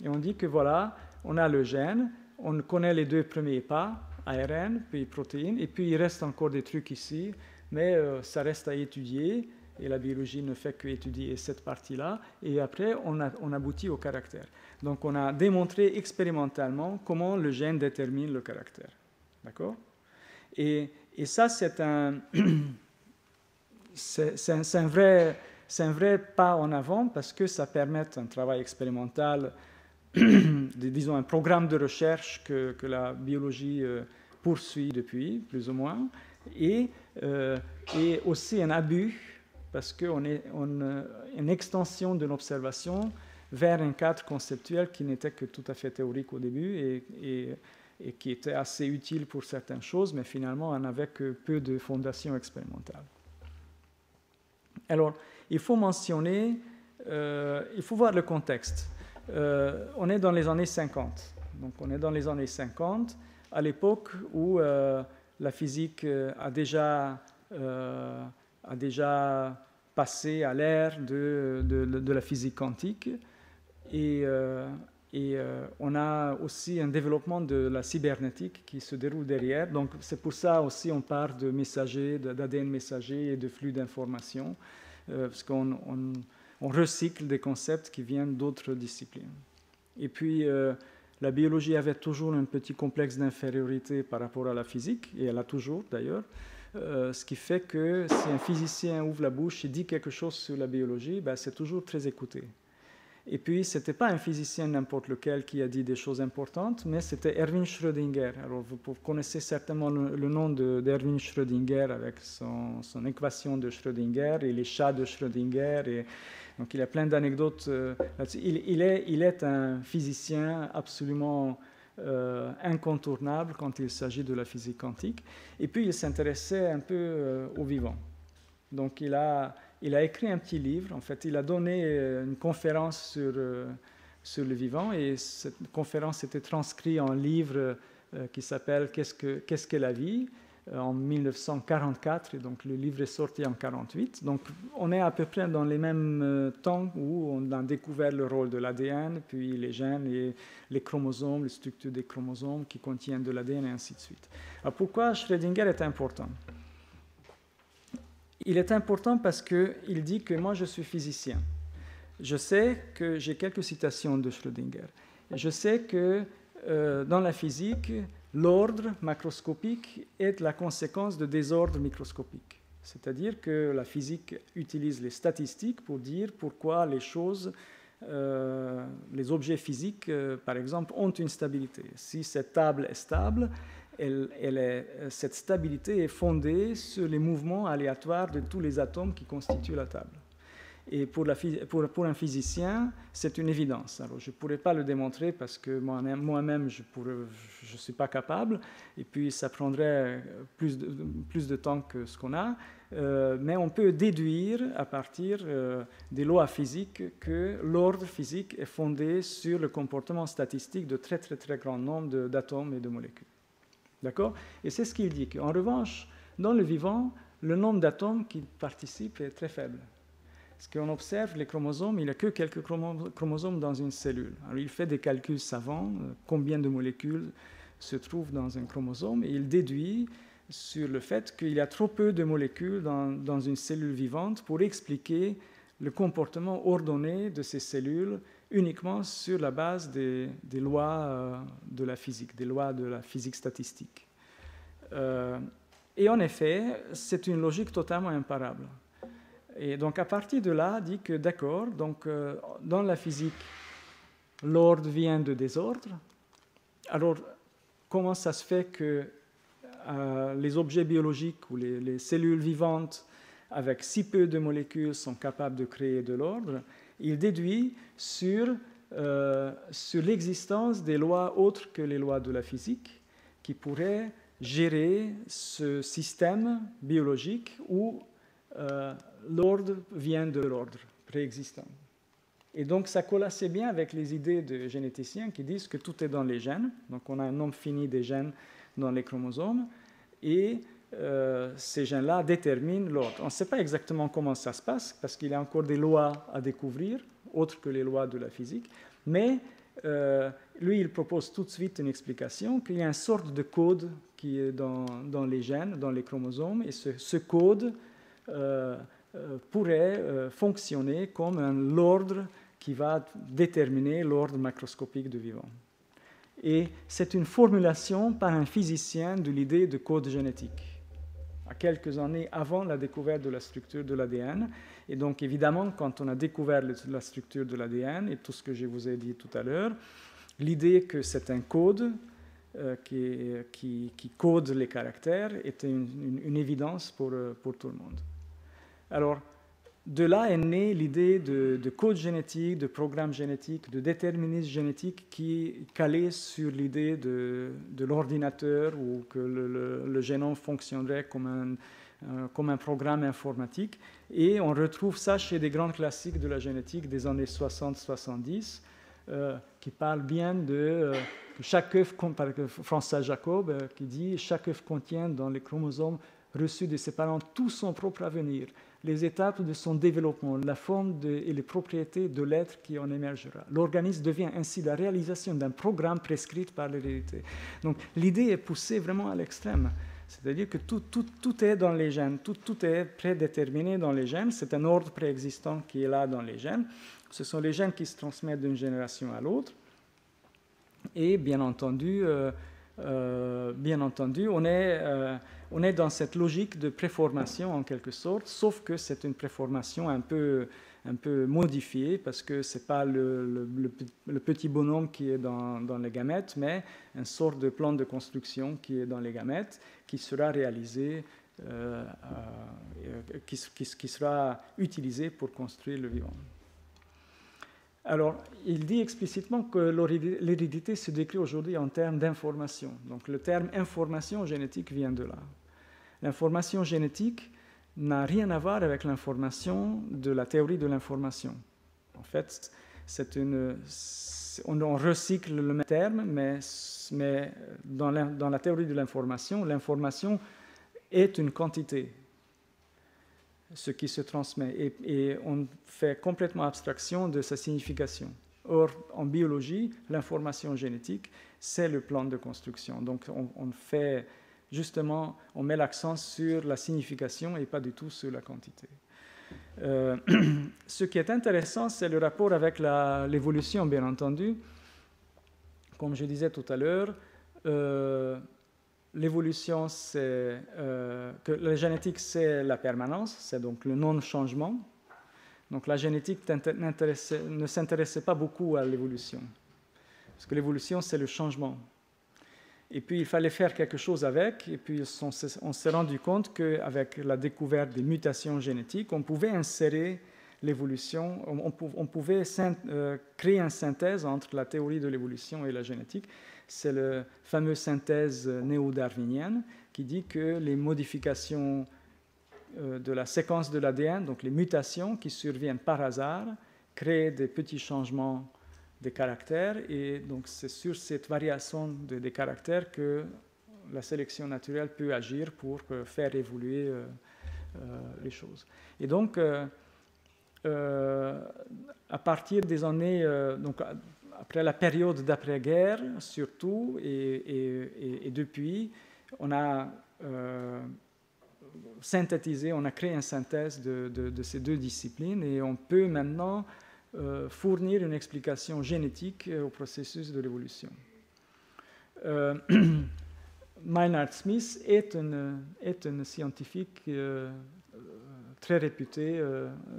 Et on dit que voilà, on a le gène, on connaît les 2 premiers pas, ARN, puis protéines, et puis il reste encore des trucs ici, mais ça reste à étudier, et la biologie ne fait qu'étudier cette partie-là, et après on aboutit au caractère. Donc on a démontré expérimentalement comment le gène détermine le caractère. D'accord? Et ça, c'est un vrai pas en avant, parce que ça permet un travail expérimental, disons un programme de recherche que la biologie poursuit depuis, plus ou moins, et aussi un abus, parce qu'on est une extension de l'observation vers un cadre conceptuel qui n'était que tout à fait théorique au début et qui était assez utile pour certaines choses, mais finalement on n'avait que peu de fondations expérimentales. Alors, il faut mentionner, il faut voir le contexte. On est dans les années 50. Donc on est dans les années 50, à l'époque où la physique a déjà passé à l'ère de la physique quantique. Et on a aussi un développement de la cybernétique qui se déroule derrière. Donc c'est pour ça aussi on parle de messagers, d'ADN messager et de flux d'informations, parce qu'on recycle des concepts qui viennent d'autres disciplines. Et puis, la biologie avait toujours un petit complexe d'infériorité par rapport à la physique, et elle a toujours d'ailleurs, ce qui fait que si un physicien ouvre la bouche et dit quelque chose sur la biologie, ben, c'est toujours très écouté. Et puis, ce n'était pas un physicien n'importe lequel qui a dit des choses importantes, mais c'était Erwin Schrödinger. Alors, vous connaissez certainement le nom d'Erwin Schrödinger avec son équation de Schrödinger et les chats de Schrödinger. Et, donc, il a plein d'anecdotes là-dessus. Il est un physicien absolument incontournable quand il s'agit de la physique quantique. Et puis, il s'intéressait un peu au vivant. Donc, il a écrit un petit livre. En fait, il a donné une conférence sur le vivant, et cette conférence était transcrite en livre qui s'appelle Qu'est-ce que la vie en 1944, et donc le livre est sorti en 1948. Donc, on est à peu près dans les mêmes temps où on a découvert le rôle de l'ADN, puis les gènes et les chromosomes, les structures des chromosomes qui contiennent de l'ADN, et ainsi de suite. Alors, pourquoi Schrödinger est important ? Il est important parce qu'il dit que moi, je suis physicien. Je sais que j'ai quelques citations de Schrödinger. Je sais que dans la physique, l'ordre macroscopique est la conséquence de désordre microscopique. C'est-à-dire que la physique utilise les statistiques pour dire pourquoi les choses, les objets physiques, par exemple, ont une stabilité. Si cette table est stable, cette stabilité est fondée sur les mouvements aléatoires de tous les atomes qui constituent la table. Et pour un physicien, c'est une évidence. Alors, je ne pourrais pas le démontrer parce que moi-même, je ne suis pas capable, et puis ça prendrait plus de temps que ce qu'on a, mais on peut déduire à partir des lois physiques que l'ordre physique est fondé sur le comportement statistique de très, très, très grand nombre d'atomes et de molécules. D'accord ? Et c'est ce qu'il dit, qu'en revanche, dans le vivant, le nombre d'atomes qui participent est très faible. Parce qu'on observe les chromosomes, il n'y a que quelques chromosomes dans une cellule. Alors, il fait des calculs savants, combien de molécules se trouvent dans un chromosome, et il déduit sur le fait qu'il y a trop peu de molécules dans une cellule vivante pour expliquer le comportement ordonné de ces cellules uniquement sur la base des lois de la physique, des lois de la physique statistique. Et en effet, c'est une logique totalement imparable. Et donc, à partir de là, dit que, d'accord, donc, dans la physique, l'ordre vient de désordre. Alors, comment ça se fait que les objets biologiques ou les cellules vivantes, avec si peu de molécules, sont capables de créer de l'ordre? Il déduit sur l'existence des lois autres que les lois de la physique qui pourraient gérer ce système biologique où l'ordre vient de l'ordre préexistant. Et donc, ça colle assez bien avec les idées de généticiens qui disent que tout est dans les gènes. Donc, on a un nombre fini des gènes dans les chromosomes, et ces gènes-là déterminent l'ordre. On ne sait pas exactement comment ça se passe, parce qu'il y a encore des lois à découvrir, autres que les lois de la physique, mais lui, il propose tout de suite une explication, qu'il y a une sorte de code qui est dans les gènes, dans les chromosomes, et ce code pourrait fonctionner comme l'ordre qui va déterminer l'ordre macroscopique du vivant. Et c'est une formulation par un physicien de l'idée de code génétique, à quelques années avant la découverte de la structure de l'ADN. Et donc, évidemment, quand on a découvert la structure de l'ADN et tout ce que je vous ai dit tout à l'heure, l'idée que c'est un code qui code les caractères était une évidence pour tout le monde. Alors, de là est née l'idée de code génétique, de programme génétique, de déterminisme génétique qui calait sur l'idée de l'ordinateur, ou que le génome fonctionnerait comme un programme informatique. Et on retrouve ça chez des grands classiques de la génétique des années 60-70, qui parlent bien de chaque œuf, par Francis Jacob, qui dit « Chaque œuf contient dans les chromosomes reçus de ses parents tout son propre avenir, les étapes de son développement, la forme et les propriétés de l'être qui en émergera. L'organisme devient ainsi la réalisation d'un programme prescrit par l'hérédité. » Donc l'idée est poussée vraiment à l'extrême. C'est-à-dire que tout est dans les gènes, tout est prédéterminé dans les gènes, c'est un ordre préexistant qui est là dans les gènes. Ce sont les gènes qui se transmettent d'une génération à l'autre. Et bien entendu, on on est dans cette logique de préformation en quelque sorte, sauf que c'est une préformation un peu modifiée, parce que ce n'est pas le petit bonhomme qui est dans les gamètes, mais une sorte de plan de construction qui est dans les gamètes, qui sera réalisé, qui sera utilisé pour construire le vivant. Alors, il dit explicitement que l'hérédité se décrit aujourd'hui en termes d'information. Donc, le terme information génétique vient de là. L'information génétique n'a rien à voir avec l'information de la théorie de l'information. En fait, on recycle le même terme, mais dans la théorie de l'information est une quantité, ce qui se transmet, et on fait complètement abstraction de sa signification. Or, en biologie, l'information génétique, c'est le plan de construction. Donc, on met l'accent sur la signification et pas du tout sur la quantité. Ce qui est intéressant, c'est le rapport avec l'évolution, bien entendu. Comme je disais tout à l'heure, l'évolution, que la génétique, c'est la permanence, c'est donc le non-changement. Donc la génétique ne s'intéressait pas beaucoup à l'évolution, parce que l'évolution, c'est le changement. Et puis, il fallait faire quelque chose avec, et puis on s'est rendu compte qu'avec la découverte des mutations génétiques, on pouvait insérer l'évolution, on pouvait créer une synthèse entre la théorie de l'évolution et la génétique. C'est la fameuse synthèse néo-darwinienne qui dit que les modifications de la séquence de l'ADN, donc les mutations qui surviennent par hasard, créent des petits changements des caractères, et donc c'est sur cette variation des caractères que la sélection naturelle peut agir pour faire évoluer les choses. Et donc, à partir des années, donc après la période d'après-guerre surtout, et depuis, on a synthétisé, on a créé une synthèse de ces deux disciplines, et on peut maintenant fournir une explication génétique au processus de l'évolution. Maynard Smith est un scientifique très réputé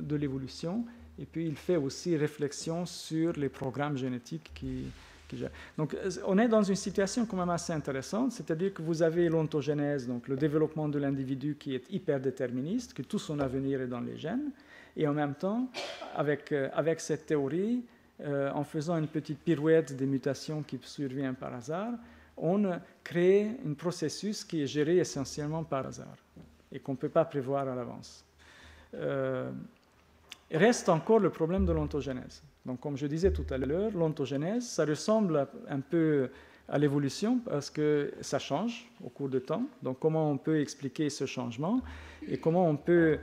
de l'évolution, et puis il fait aussi réflexion sur les programmes génétiques qui gèrent. Donc on est dans une situation quand même assez intéressante, c'est-à-dire que vous avez l'ontogénèse, donc le développement de l'individu qui est hyper déterministe, que tout son avenir est dans les gènes, et en même temps, avec cette théorie, en faisant une petite pirouette des mutations qui surviennent par hasard, on crée un processus qui est géré essentiellement par hasard et qu'on ne peut pas prévoir à l'avance. Reste encore le problème de l'ontogénèse. Donc, comme je disais tout à l'heure, l'ontogénèse, ça ressemble un peu à l'évolution parce que ça change au cours du temps. Donc, comment on peut expliquer ce changement et comment on peut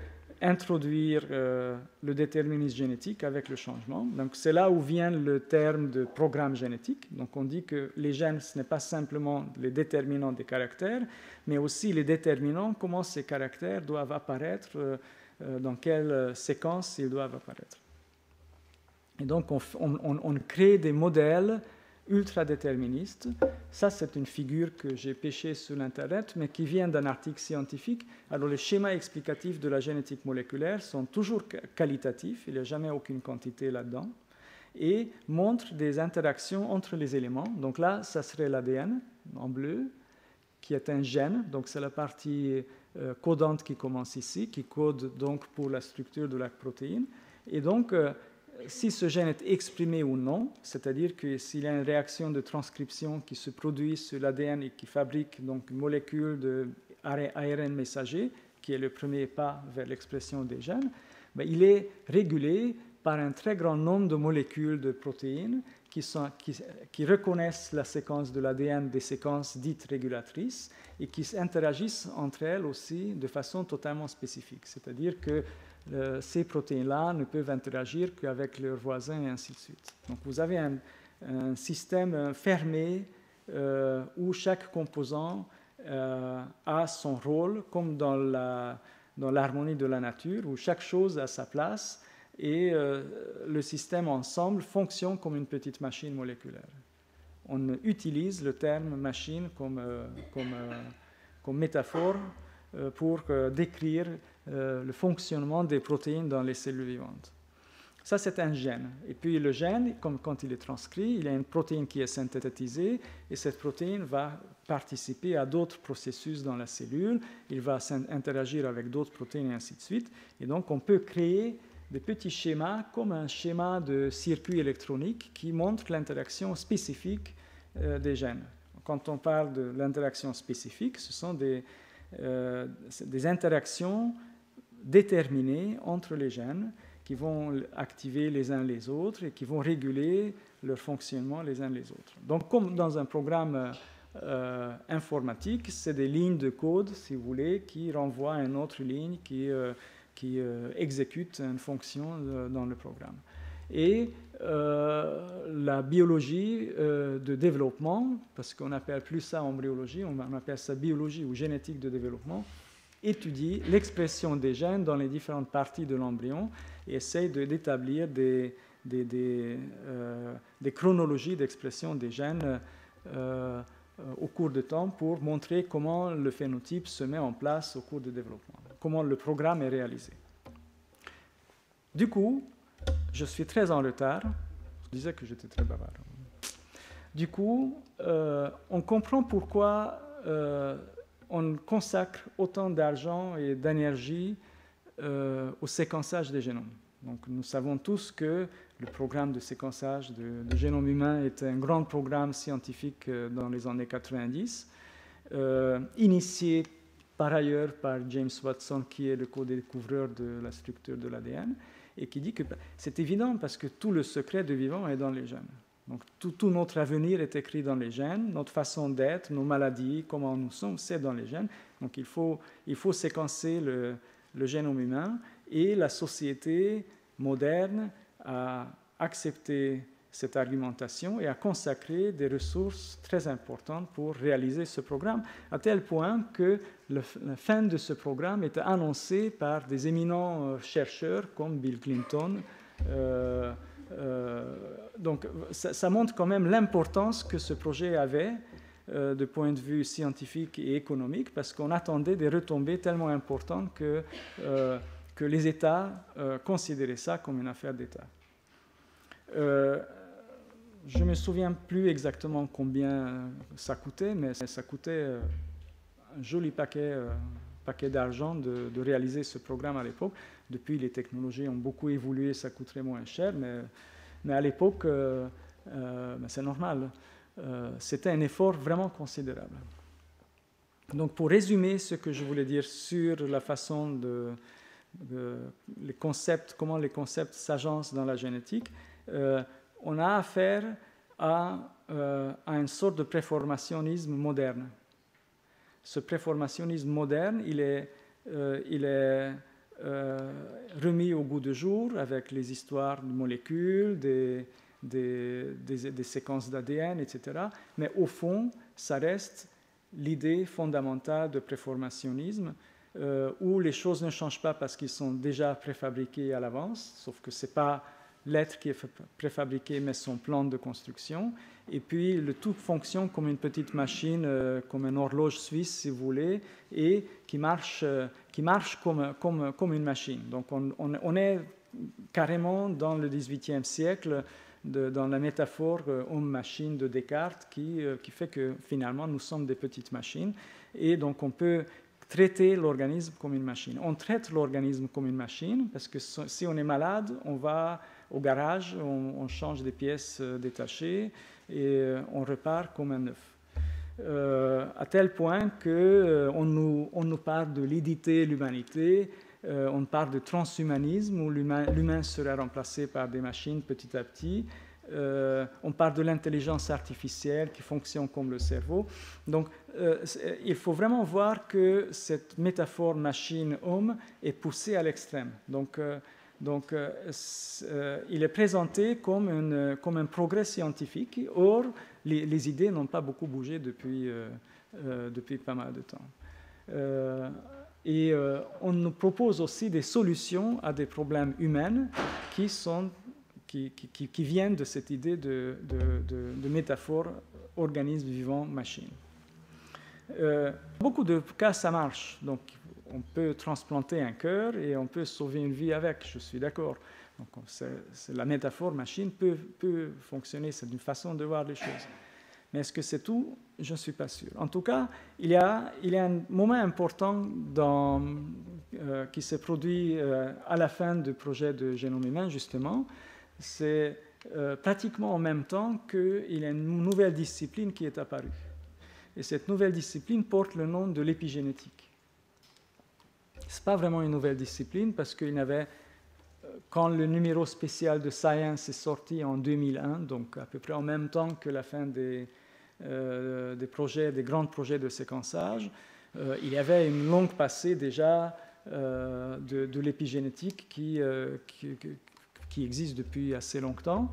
introduire le déterminisme génétique avec le changement. Donc, c'est là où vient le terme de programme génétique. Donc, on dit que les gènes, ce n'est pas simplement les déterminants des caractères, mais aussi les déterminants, comment ces caractères doivent apparaître, dans quelle séquence ils doivent apparaître. Et donc, on crée des modèles ultra-déterministes. Ça, c'est une figure que j'ai pêchée sur l'Internet, mais qui vient d'un article scientifique. Alors, les schémas explicatifs de la génétique moléculaire sont toujours qualitatifs, il n'y a jamais aucune quantité là-dedans, et montrent des interactions entre les éléments. Donc là, ça serait l'ADN, en bleu, qui est un gène, donc c'est la partie codante qui commence ici, qui code donc pour la structure de la protéine. Et donc, si ce gène est exprimé ou non, c'est-à-dire que s'il y a une réaction de transcription qui se produit sur l'ADN et qui fabrique donc une molécule d'ARN messager, qui est le premier pas vers l'expression des gènes, ben, il est régulé par un très grand nombre de molécules de protéines qui reconnaissent la séquence de l'ADN des séquences dites régulatrices et qui interagissent entre elles aussi de façon totalement spécifique. C'est-à-dire que ces protéines-là ne peuvent interagir qu'avec leurs voisins et ainsi de suite. Donc vous avez un système fermé où chaque composant a son rôle, comme dans l'harmonie de la nature, où chaque chose a sa place et le système ensemble fonctionne comme une petite machine moléculaire. On utilise le terme machine comme comme métaphore pour décrire le fonctionnement des protéines dans les cellules vivantes. Ça, c'est un gène. Et puis le gène, comme quand il est transcrit, il y a une protéine qui est synthétisée et cette protéine va participer à d'autres processus dans la cellule. Il va interagir avec d'autres protéines et ainsi de suite. Et donc, on peut créer des petits schémas comme un schéma de circuit électronique qui montre l'interaction spécifique des gènes. Quand on parle de l'interaction spécifique, ce sont des interactions déterminées entre les gènes qui vont activer les uns les autres et qui vont réguler leur fonctionnement les uns les autres. Donc, comme dans un programme informatique, c'est des lignes de code, si vous voulez, qui renvoient à une autre ligne qui exécute une fonction dans le programme. Et la biologie de développement, parce qu'on n'appelle plus ça embryologie, on appelle ça biologie ou génétique de développement, étudie l'expression des gènes dans les différentes parties de l'embryon et essaye d'établir des chronologies d'expression des gènes au cours de temps pour montrer comment le phénotype se met en place au cours du développement, comment le programme est réalisé. Du coup, je suis très en retard. Je disais que j'étais très bavard. Du coup, on comprend pourquoi on consacre autant d'argent et d'énergie au séquençage des génomes. Donc, nous savons tous que le programme de séquençage de génome humain est un grand programme scientifique dans les années 90, initié par ailleurs par James Watson, qui est le co-découvreur de la structure de l'ADN, et qui dit que c'est évident parce que tout le secret du vivant est dans les gènes. Donc, tout notre avenir est écrit dans les gènes, notre façon d'être, nos maladies, comment nous sommes, c'est dans les gènes. Donc, il faut séquencer le génome humain, et la société moderne a accepté cette argumentation et a consacré des ressources très importantes pour réaliser ce programme, à tel point que la fin de ce programme était annoncée par des éminents chercheurs comme Bill Clinton. Donc, ça montre quand même l'importance que ce projet avait de point de vue scientifique et économique, parce qu'on attendait des retombées tellement importantes que les États considéraient ça comme une affaire d'État. Je ne me souviens plus exactement combien ça coûtait, mais ça coûtait un joli paquet d'argent de réaliser ce programme à l'époque. Depuis, les technologies ont beaucoup évolué, ça coûterait moins cher, mais à l'époque, c'est normal. C'était un effort vraiment considérable. Donc, pour résumer ce que je voulais dire sur la façon les concepts, comment les concepts s'agencent dans la génétique, on a affaire à une sorte de préformationnisme moderne. Ce préformationnisme moderne, il est remis au goût du jour avec les histoires de molécules, des séquences d'ADN, etc. Mais au fond, ça reste l'idée fondamentale de préformationnisme, où les choses ne changent pas parce qu'ils sont déjà préfabriqués à l'avance, sauf que ce n'est pas l'être qui est préfabriqué, mais son plan de construction. Et puis, le tout fonctionne comme une petite machine, comme une horloge suisse, si vous voulez, et qui marche comme une machine. Donc, on est carrément dans le XVIIIe siècle, dans la métaphore homme-machine de Descartes, qui fait que finalement, nous sommes des petites machines. Et donc, on peut traiter l'organisme comme une machine. On traite l'organisme comme une machine, parce que si on est malade, on va au garage, on change des pièces détachées et on repart comme un neuf. À tel point qu'on nous parle de l'éditer l'humanité, on parle de transhumanisme où l'humain serait remplacé par des machines petit à petit. On parle de l'intelligence artificielle qui fonctionne comme le cerveau. Donc, il faut vraiment voir que cette métaphore machine-homme est poussée à l'extrême. Donc, il est présenté comme un progrès scientifique. Or, les idées n'ont pas beaucoup bougé depuis pas mal de temps. Et on nous propose aussi des solutions à des problèmes humains qui viennent de cette idée de métaphore organisme vivant-machine. Beaucoup de cas, ça marche. Donc, on peut transplanter un cœur et on peut sauver une vie avec, je suis d'accord. Donc, la métaphore machine peut fonctionner, c'est une façon de voir les choses. Mais est-ce que c'est tout? Je ne suis pas sûr. En tout cas, il y a un moment important qui s'est produit à la fin du projet de génome humain, justement. C'est pratiquement en même temps qu'il y a une nouvelle discipline qui est apparue. Et cette nouvelle discipline porte le nom de l'épigénétique. Ce n'est pas vraiment une nouvelle discipline parce qu'il y avait, quand le numéro spécial de Science est sorti en 2001, donc à peu près en même temps que la fin des grands projets de séquençage, il y avait une longue passée déjà de l'épigénétique qui existe depuis assez longtemps,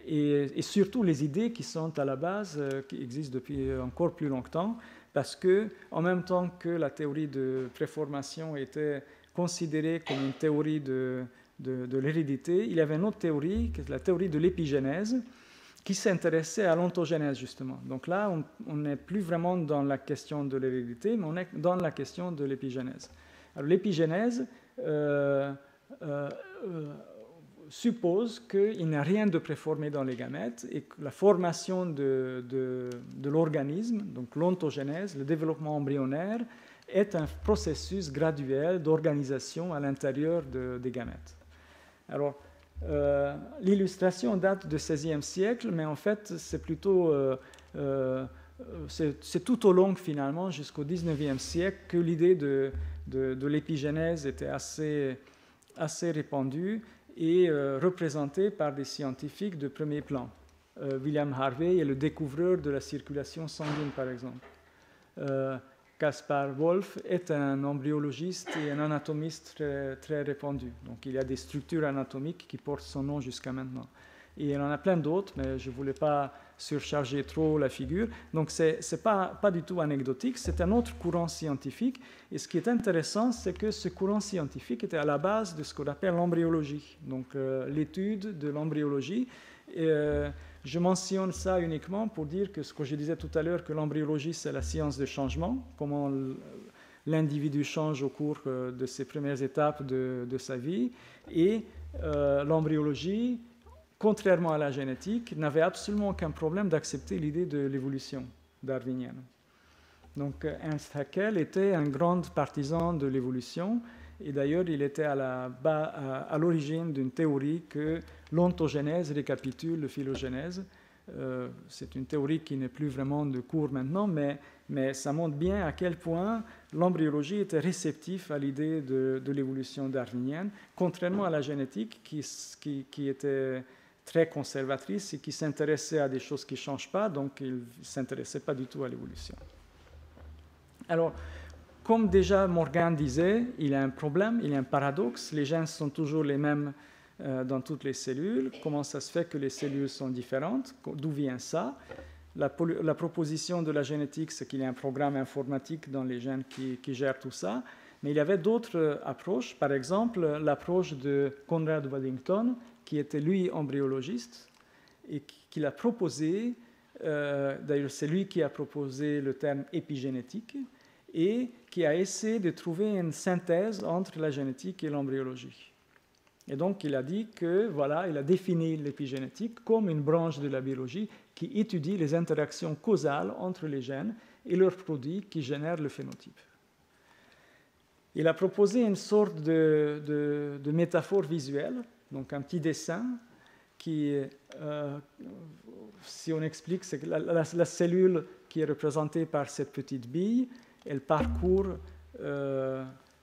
et surtout les idées qui sont à la base, qui existent depuis encore plus longtemps, parce que en même temps que la théorie de préformation était considérée comme une théorie de l'hérédité, il y avait une autre théorie, qui est la théorie de l'épigénèse, qui s'intéressait à l'ontogénèse, justement. Donc là, on n'est plus vraiment dans la question de l'hérédité, mais on est dans la question de l'épigénèse. Alors l'épigénèse suppose qu'il n'y a rien de préformé dans les gamètes et que la formation de l'organisme, donc l'ontogénèse, le développement embryonnaire, est un processus graduel d'organisation à l'intérieur des gamètes. Alors, l'illustration date du XVIe siècle, mais en fait, c'est plutôt... c'est tout au long, finalement, jusqu'au XIXe siècle, que l'idée de l'épigénèse était assez répandue et représentée par des scientifiques de premier plan. William Harvey est le découvreur de la circulation sanguine, par exemple. Caspar Wolff est un embryologiste et un anatomiste très, très répandu. Donc il y a des structures anatomiques qui portent son nom jusqu'à maintenant. Et il y en a plein d'autres, mais je ne voulais pas surcharger trop la figure. Donc ce n'est pas du tout anecdotique, c'est un autre courant scientifique. Et ce qui est intéressant, c'est que ce courant scientifique était à la base de ce qu'on appelle l'embryologie, donc l'étude de l'embryologie. Je mentionne ça uniquement pour dire que ce que je disais tout à l'heure, que l'embryologie, c'est la science du changement, comment l'individu change au cours de ses premières étapes de sa vie. Et l'embryologie, contrairement à la génétique, n'avait absolument aucun problème d'accepter l'idée de l'évolution darwinienne. Donc Ernst Haeckel était un grand partisan de l'évolution, et d'ailleurs il était à l'origine d'une théorie que l'ontogénèse récapitule la phylogénèse. C'est une théorie qui n'est plus vraiment de cours maintenant, mais ça montre bien à quel point l'embryologie était réceptive à l'idée de l'évolution darwinienne, contrairement à la génétique qui était très conservatrice et qui s'intéressait à des choses qui ne changent pas, donc il ne s'intéressait pas du tout à l'évolution. Alors, comme déjà Morgan disait, il y a un problème, il y a un paradoxe, les gènes sont toujours les mêmes dans toutes les cellules. Comment ça se fait que les cellules sont différentes? D'où vient ça? La proposition de la génétique, c'est qu'il y a un programme informatique dans les gènes qui gère tout ça. Mais il y avait d'autres approches. Par exemple, l'approche de Conrad Waddington, qui était lui embryologiste, et qui l'a proposé, d'ailleurs c'est lui qui a proposé le terme épigénétique, et qui a essayé de trouver une synthèse entre la génétique et l'embryologie. Et donc, il a dit que, voilà, il a défini l'épigénétique comme une branche de la biologie qui étudie les interactions causales entre les gènes et leurs produits qui génèrent le phénotype. Il a proposé une sorte de métaphore visuelle, donc un petit dessin qui, si on explique, c'est que la cellule qui est représentée par cette petite bille, elle parcourt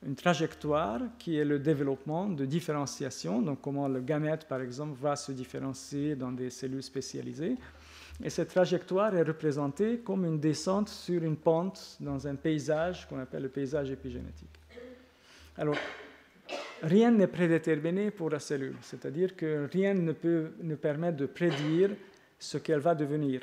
une trajectoire qui est le développement de différenciation, donc comment le gamète, par exemple, va se différencier dans des cellules spécialisées. Et cette trajectoire est représentée comme une descente sur une pente dans un paysage qu'on appelle le paysage épigénétique. Alors, rien n'est prédéterminé pour la cellule, c'est-à-dire que rien ne permet de prédire ce qu'elle va devenir.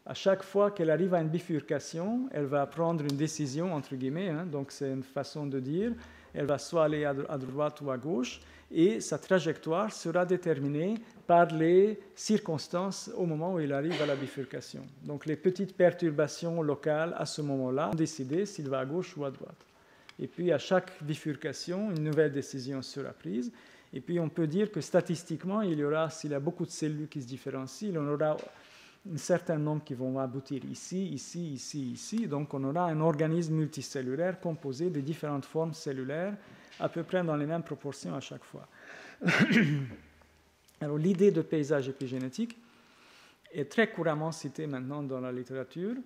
À chaque fois qu'elle arrive à une bifurcation, elle va prendre une décision, entre guillemets, donc c'est une façon de dire, elle va soit aller à droite ou à gauche, et sa trajectoire sera déterminée par les circonstances au moment où il arrive à la bifurcation. Donc les petites perturbations locales à ce moment-là vont décider s'il va à gauche ou à droite. Et puis à chaque bifurcation, une nouvelle décision sera prise. Et puis on peut dire que statistiquement, il y aura, s'il y a beaucoup de cellules qui se différencient, il y en aura un certain nombre qui vont aboutir ici, ici, ici, ici. Donc on aura un organisme multicellulaire composé de différentes formes cellulaires, à peu près dans les mêmes proportions à chaque fois. Alors l'idée de paysage épigénétique est très couramment citée maintenant dans la littérature.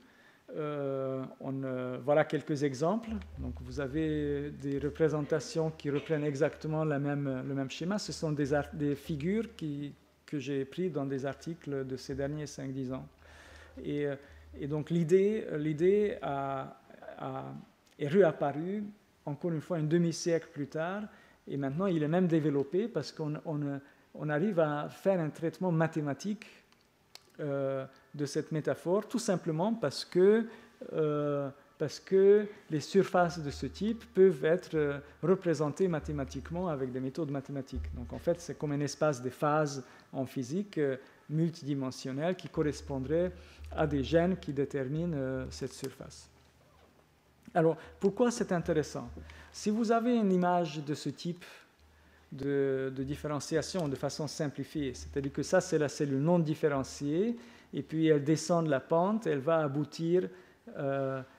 Voilà quelques exemples. Donc vous avez des représentations qui reprennent exactement le même schéma. Ce sont des figures que j'ai prises dans des articles de ces derniers 5-10 ans. Et donc l'idée est réapparue encore une fois un demi-siècle plus tard, et maintenant il est même développé parce qu'on arrive à faire un traitement mathématique de cette métaphore, tout simplement parce que les surfaces de ce type peuvent être représentées mathématiquement avec des méthodes mathématiques. Donc en fait, c'est comme un espace de phases en physique multidimensionnel qui correspondrait à des gènes qui déterminent cette surface. Alors, pourquoi c'est intéressant? Si vous avez une image de ce type de différenciation de façon simplifiée, c'est-à-dire que ça, c'est la cellule non différenciée, et puis elle descend de la pente, elle va aboutir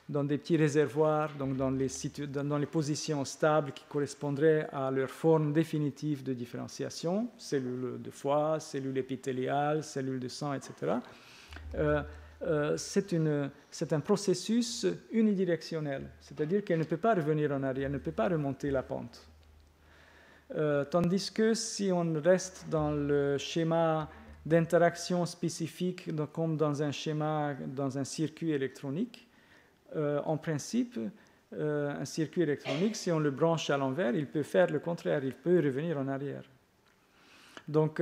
dans des petits réservoirs, donc dans les positions stables qui correspondraient à leur forme définitive de différenciation, cellules de foie, cellules épithéliales, cellules de sang, etc. C'est un processus unidirectionnel, c'est-à-dire qu'elle ne peut pas revenir en arrière, elle ne peut pas remonter la pente. Tandis que si on reste dans le schéma d'interaction spécifique, comme dans un circuit électronique, en principe, un circuit électronique, si on le branche à l'envers, il peut faire le contraire, il peut revenir en arrière. Donc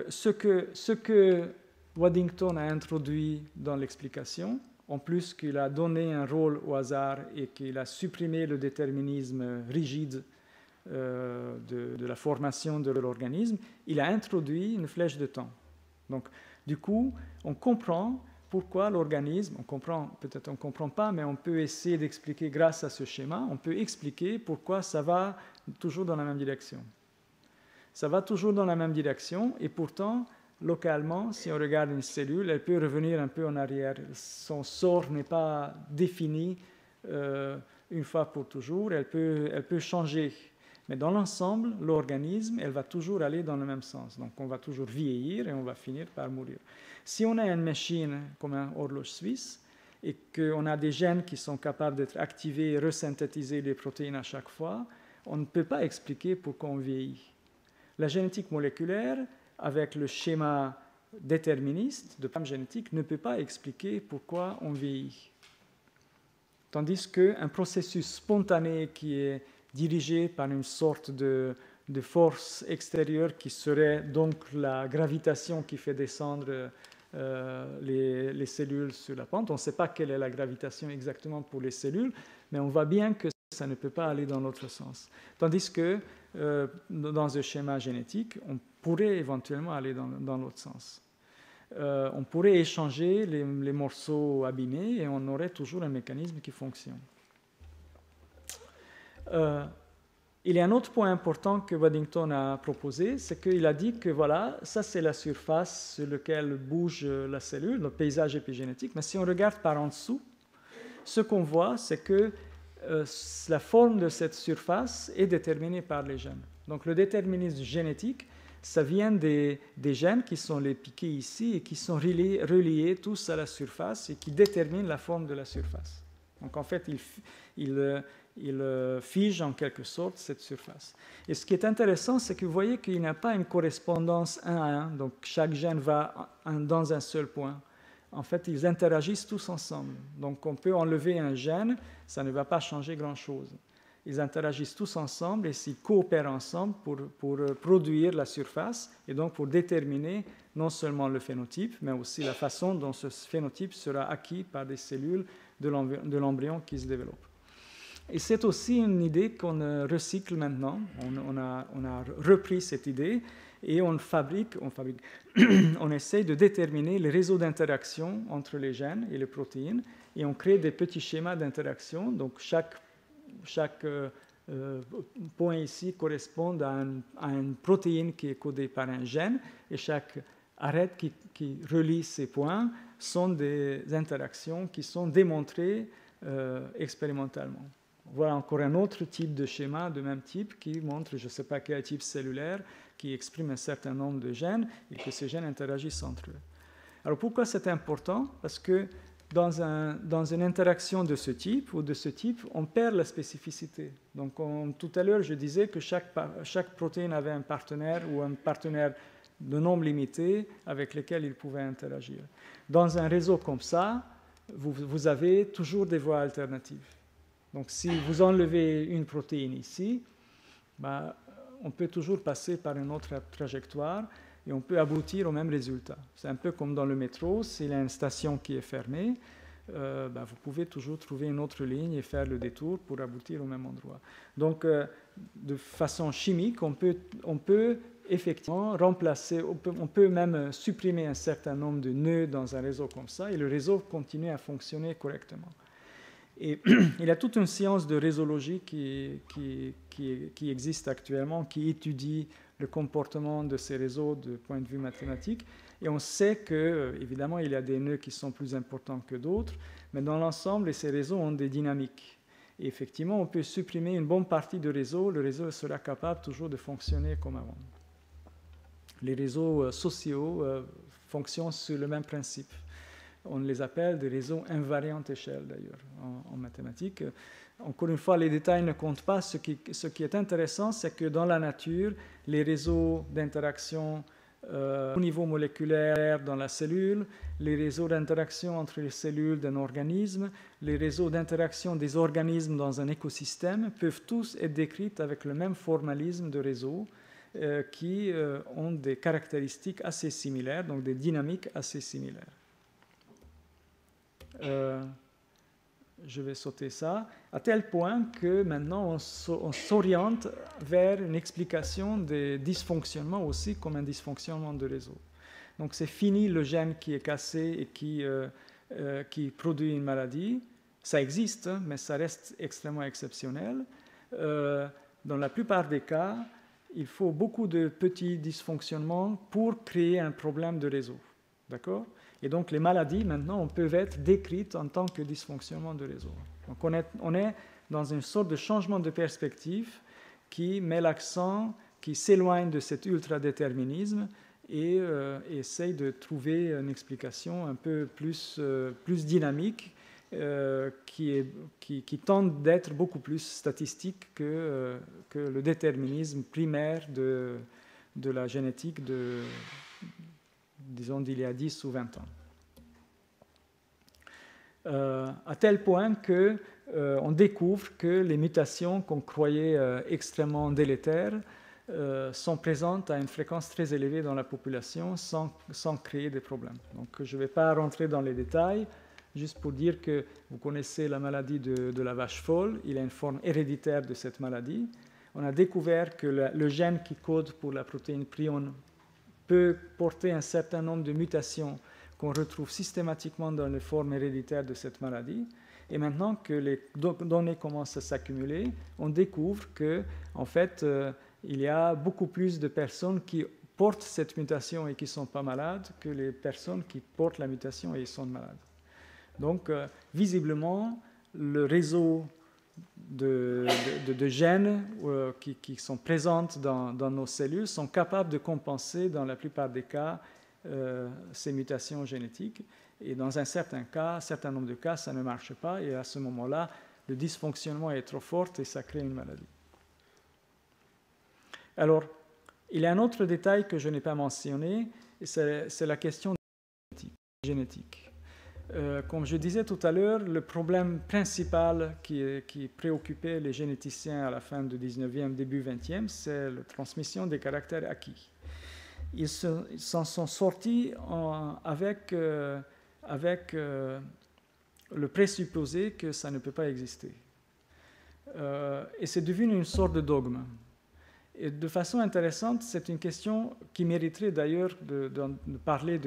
ce que Waddington a introduit dans l'explication, en plus qu'il a donné un rôle au hasard et qu'il a supprimé le déterminisme rigide de la formation de l'organisme, il a introduit une flèche de temps. Donc, du coup, on comprend pourquoi l'organisme, peut-être on ne comprend pas, mais on peut essayer d'expliquer grâce à ce schéma, on peut expliquer pourquoi ça va toujours dans la même direction. Ça va toujours dans la même direction, et pourtant, localement, si on regarde une cellule, elle peut revenir un peu en arrière. Son sort n'est pas défini une fois pour toujours, elle peut changer. Mais dans l'ensemble, l'organisme, elle va toujours aller dans le même sens. Donc on va toujours vieillir et on va finir par mourir. Si on a une machine comme un horloge suisse et qu'on a des gènes qui sont capables d'être activés et resynthétiser les protéines à chaque fois, on ne peut pas expliquer pourquoi on vieillit. La génétique moléculaire, avec le schéma déterministe de génétique, ne peut pas expliquer pourquoi on vieillit. Tandis qu'un processus spontané qui est dirigé par une sorte de force extérieure qui serait donc la gravitation qui fait descendre les cellules sur la pente. On ne sait pas quelle est la gravitation exactement pour les cellules, mais on voit bien que ça ne peut pas aller dans l'autre sens. Tandis que dans un schéma génétique, on pourrait éventuellement aller dans l'autre sens. On pourrait échanger les morceaux abîmés et on aurait toujours un mécanisme qui fonctionne. Il y a un autre point important que Waddington a proposé, c'est qu'il a dit que voilà, ça c'est la surface sur laquelle bouge la cellule, le paysage épigénétique, mais si on regarde par en dessous, ce qu'on voit, c'est que la forme de cette surface est déterminée par les gènes. Donc le déterminisme génétique, ça vient des gènes qui sont les piqués ici et qui sont reliés tous à la surface et qui déterminent la forme de la surface. Donc en fait, il fige en quelque sorte cette surface. Et ce qui est intéressant, c'est que vous voyez qu'il n'y a pas une correspondance 1 à 1, donc chaque gène va dans un seul point. En fait, ils interagissent tous ensemble. Donc on peut enlever un gène, ça ne va pas changer grand-chose. Ils interagissent tous ensemble et s'ils coopèrent ensemble pour produire la surface et donc pour déterminer non seulement le phénotype, mais aussi la façon dont ce phénotype sera acquis par des cellules de l'embryon qui se développe. Et c'est aussi une idée qu'on recycle maintenant. On a repris cette idée et on essaye de déterminer les réseaux d'interaction entre les gènes et les protéines et on crée des petits schémas d'interaction. Donc chaque point ici correspond à une protéine qui est codée par un gène et chaque arête qui relie ces points sont des interactions qui sont démontrées expérimentalement. Voilà encore un autre type de schéma de même type qui montre, je ne sais pas quel type cellulaire, qui exprime un certain nombre de gènes et que ces gènes interagissent entre eux. Alors pourquoi c'est important? Parce que dans une interaction de ce type ou de ce type, on perd la spécificité. Donc tout à l'heure, je disais que chaque protéine avait un partenaire ou un partenaire de nombre limité avec lequel il pouvait interagir. Dans un réseau comme ça, vous avez toujours des voies alternatives. Donc si vous enlevez une protéine ici, on peut toujours passer par une autre trajectoire et on peut aboutir au même résultat. C'est un peu comme dans le métro, s'il y a une station qui est fermée, vous pouvez toujours trouver une autre ligne et faire le détour pour aboutir au même endroit. Donc de façon chimique, on peut effectivement remplacer, on peut même supprimer un certain nombre de nœuds dans un réseau comme ça et le réseau continue à fonctionner correctement. Et il y a toute une science de résologie qui existe actuellement, qui étudie le comportement de ces réseaux de point de vue mathématique. Et on sait que, évidemment, il y a des nœuds qui sont plus importants que d'autres, mais dans l'ensemble, ces réseaux ont des dynamiques. Et effectivement, on peut supprimer une bonne partie du réseau, le réseau sera capable toujours de fonctionner comme avant. Les réseaux sociaux fonctionnent sur le même principe. On les appelle des réseaux invariantes échelle, d'ailleurs, en mathématiques. Encore une fois, les détails ne comptent pas. Ce qui est intéressant, c'est que dans la nature, les réseaux d'interaction au niveau moléculaire dans la cellule, les réseaux d'interaction entre les cellules d'un organisme, les réseaux d'interaction des organismes dans un écosystème peuvent tous être décrits avec le même formalisme de réseau qui ont des caractéristiques assez similaires, donc des dynamiques assez similaires. Je vais sauter ça, à tel point que maintenant on s'oriente vers une explication des dysfonctionnements aussi comme un dysfonctionnement de réseau. Donc c'est fini le gène qui est cassé et qui produit une maladie. Ça existe, mais ça reste extrêmement exceptionnel. Dans la plupart des cas, il faut beaucoup de petits dysfonctionnements pour créer un problème de réseau. D'accord ? Et donc les maladies, maintenant, peuvent être décrites en tant que dysfonctionnement de réseau. Donc on est dans une sorte de changement de perspective qui met l'accent, qui s'éloigne de cet ultra-déterminisme et essaye de trouver une explication un peu plus dynamique qui tente d'être beaucoup plus statistique que le déterminisme primaire de la génétique disons d'il y a 10 ou 20 ans. À tel point qu'on découvre que les mutations qu'on croyait extrêmement délétères sont présentes à une fréquence très élevée dans la population sans créer des problèmes. Donc je ne vais pas rentrer dans les détails, juste pour dire que vous connaissez la maladie de la vache folle, il y a une forme héréditaire de cette maladie. On a découvert que le gène qui code pour la protéine prion peut porter un certain nombre de mutations qu'on retrouve systématiquement dans les formes héréditaires de cette maladie. Et maintenant que les données commencent à s'accumuler, on découvre que, en fait, il y a beaucoup plus de personnes qui portent cette mutation et qui ne sont pas malades que les personnes qui portent la mutation et sont malades. Donc, visiblement, le réseau de gènes qui sont présentes dans nos cellules sont capables de compenser, dans la plupart des cas, ces mutations génétiques. Et dans un certain nombre de cas, ça ne marche pas. Et à ce moment-là, le dysfonctionnement est trop fort et ça crée une maladie. Alors, il y a un autre détail que je n'ai pas mentionné, c'est la question génétique. Comme je disais tout à l'heure, le problème principal qui préoccupait les généticiens à la fin du 19e, début 20e, c'est la transmission des caractères acquis. Ils s'en sont sortis avec le présupposé que ça ne peut pas exister. Et c'est devenu une sorte de dogme. Et de façon intéressante, c'est une question qui mériterait d'ailleurs de parler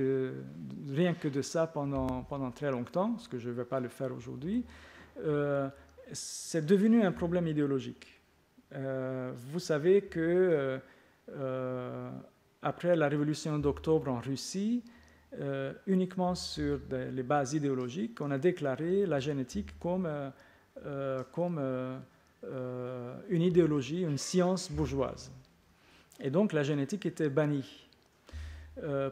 rien que de ça pendant très longtemps, parce que je ne vais pas le faire aujourd'hui. C'est devenu un problème idéologique. Vous savez que après la révolution d'octobre en Russie, uniquement sur les bases idéologiques, on a déclaré la génétique comme une idéologie, une science bourgeoise. Et donc la génétique était bannie.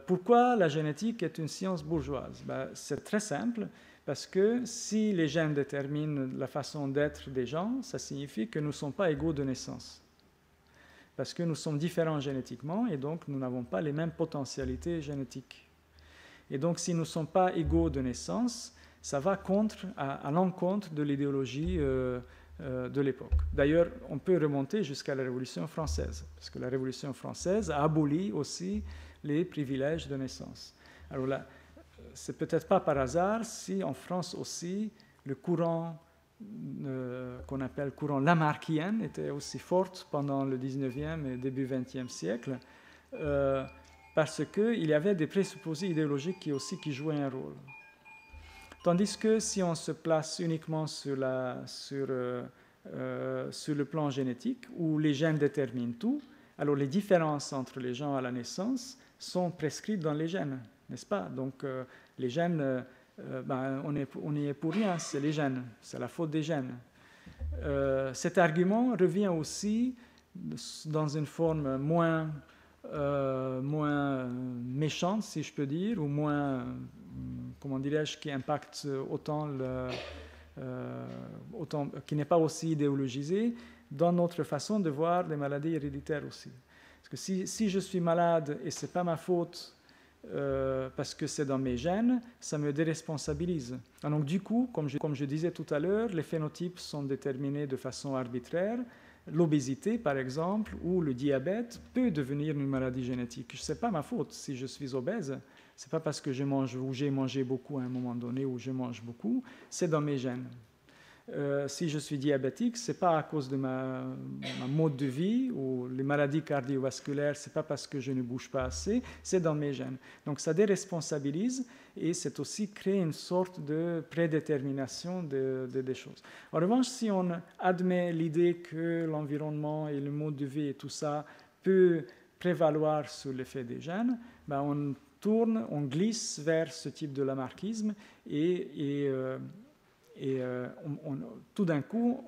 Pourquoi la génétique est une science bourgeoise? C'est très simple, parce que si les gènes déterminent la façon d'être des gens, ça signifie que nous ne sommes pas égaux de naissance. Parce que nous sommes différents génétiquement et donc nous n'avons pas les mêmes potentialités génétiques. Et donc si nous ne sommes pas égaux de naissance, ça va à l'encontre de l'idéologie de l'époque. D'ailleurs, on peut remonter jusqu'à la Révolution française, parce que la Révolution française a aboli aussi les privilèges de naissance. Alors là, c'est peut-être pas par hasard si en France aussi le courant qu'on appelle courant lamarckien était aussi fort pendant le 19e et début 20e siècle, parce qu'il y avait des présupposés idéologiques qui jouaient un rôle. Tandis que si on se place uniquement sur le plan génétique, où les gènes déterminent tout, alors les différences entre les gens à la naissance sont prescrites dans les gènes, n'est-ce pas? Donc les gènes, on n'y est pour rien, c'est les gènes, c'est la faute des gènes. Cet argument revient aussi dans une forme moins méchante, si je peux dire, ou moins, comment dirais-je, qui impacte qui n'est pas aussi idéologisé dans notre façon de voir les maladies héréditaires aussi. Parce que si je suis malade et ce n'est pas ma faute parce que c'est dans mes gènes, ça me déresponsabilise. Et donc du coup, comme je disais tout à l'heure, les phénotypes sont déterminés de façon arbitraire. L'obésité, par exemple, ou le diabète peut devenir une maladie génétique. Ce n'est pas ma faute si je suis obèse. Ce n'est pas parce que je mange ou j'ai mangé beaucoup à un moment donné ou je mange beaucoup, c'est dans mes gènes. Si je suis diabétique, ce n'est pas à cause de ma mode de vie ou les maladies cardiovasculaires, ce n'est pas parce que je ne bouge pas assez, c'est dans mes gènes. Donc ça déresponsabilise et c'est aussi créer une sorte de prédétermination des choses. En revanche, si on admet l'idée que l'environnement et le mode de vie et tout ça peut prévaloir sur l'effet des gènes, on glisse vers ce type de lamarckisme et tout d'un coup,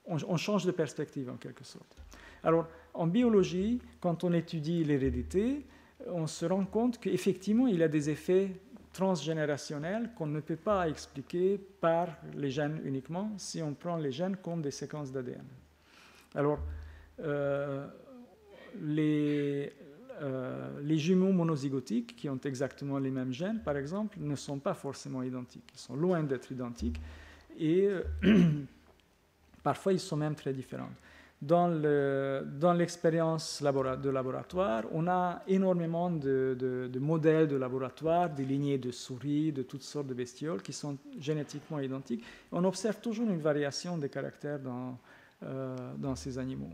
on change de perspective en quelque sorte. Alors, en biologie, quand on étudie l'hérédité, on se rend compte qu'effectivement, il y a des effets transgénérationnels qu'on ne peut pas expliquer par les gènes uniquement si on prend les gènes comme des séquences d'ADN. Alors, les jumeaux monozygotiques qui ont exactement les mêmes gènes, par exemple, ne sont pas forcément identiques. Ils sont loin d'être identiques et parfois ils sont même très différents. Dans l'expérience de laboratoire, on a énormément de modèles de laboratoire, des lignées de souris, de toutes sortes de bestioles qui sont génétiquement identiques. On observe toujours une variation des caractères dans ces animaux.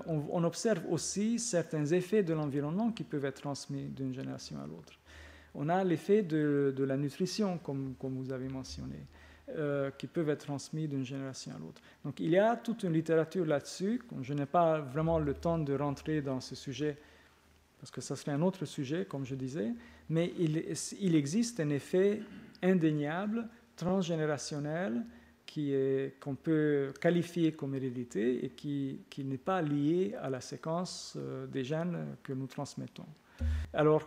On observe aussi certains effets de l'environnement qui peuvent être transmis d'une génération à l'autre. On a l'effet de la nutrition, comme vous avez mentionné, qui peuvent être transmis d'une génération à l'autre. Donc il y a toute une littérature là-dessus. Je n'ai pas vraiment le temps de rentrer dans ce sujet, parce que ça serait un autre sujet, comme je disais, mais il existe un effet indéniable, transgénérationnel, qu'on peut qualifier comme hérédité et qui n'est pas lié à la séquence des gènes que nous transmettons. Alors,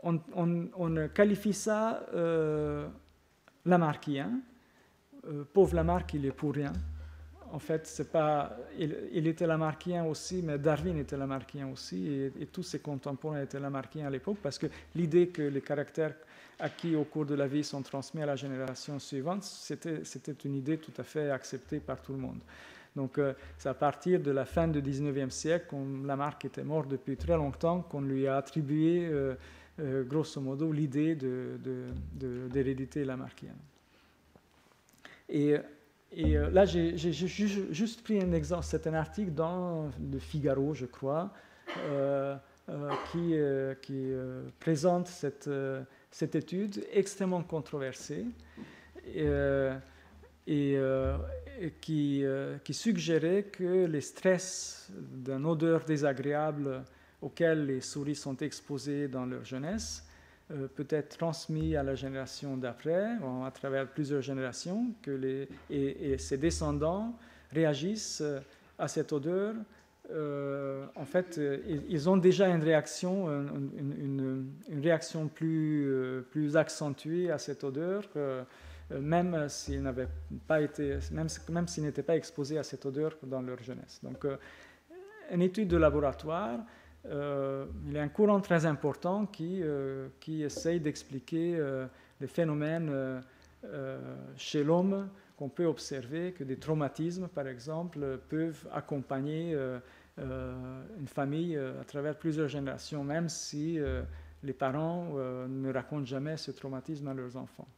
on qualifie ça lamarckien. Pauvre Lamarck, il est pour rien. En fait, c'est pas, il était lamarckien aussi, mais Darwin était lamarckien aussi, et tous ses contemporains étaient lamarckiens à l'époque, parce que l'idée que les caractères acquis au cours de la vie sont transmis à la génération suivante, c'était une idée tout à fait acceptée par tout le monde. Donc, c'est à partir de la fin du 19e siècle, quand Lamarck était mort depuis très longtemps, qu'on lui a attribué, grosso modo, l'idée d'hérédité lamarckienne. Là, j'ai juste pris un exemple. C'est un article dans le Figaro, je crois, qui présente cette étude extrêmement controversée qui suggérait que les stress d'une odeur désagréable auxquels les souris sont exposées dans leur jeunesse peut être transmis à la génération d'après, à travers plusieurs générations, et ses descendants réagissent à cette odeur. En fait, ils ont déjà une réaction, une réaction plus accentuée à cette odeur, même s'ils n'avaient pas été, même s'ils n'étaient pas exposés à cette odeur dans leur jeunesse. Donc, une étude de laboratoire. Il y a un courant très important qui essaye d'expliquer les phénomènes chez l'homme qu'on peut observer, que des traumatismes, par exemple, peuvent accompagner une famille à travers plusieurs générations, même si les parents ne racontent jamais ce traumatisme à leurs enfants.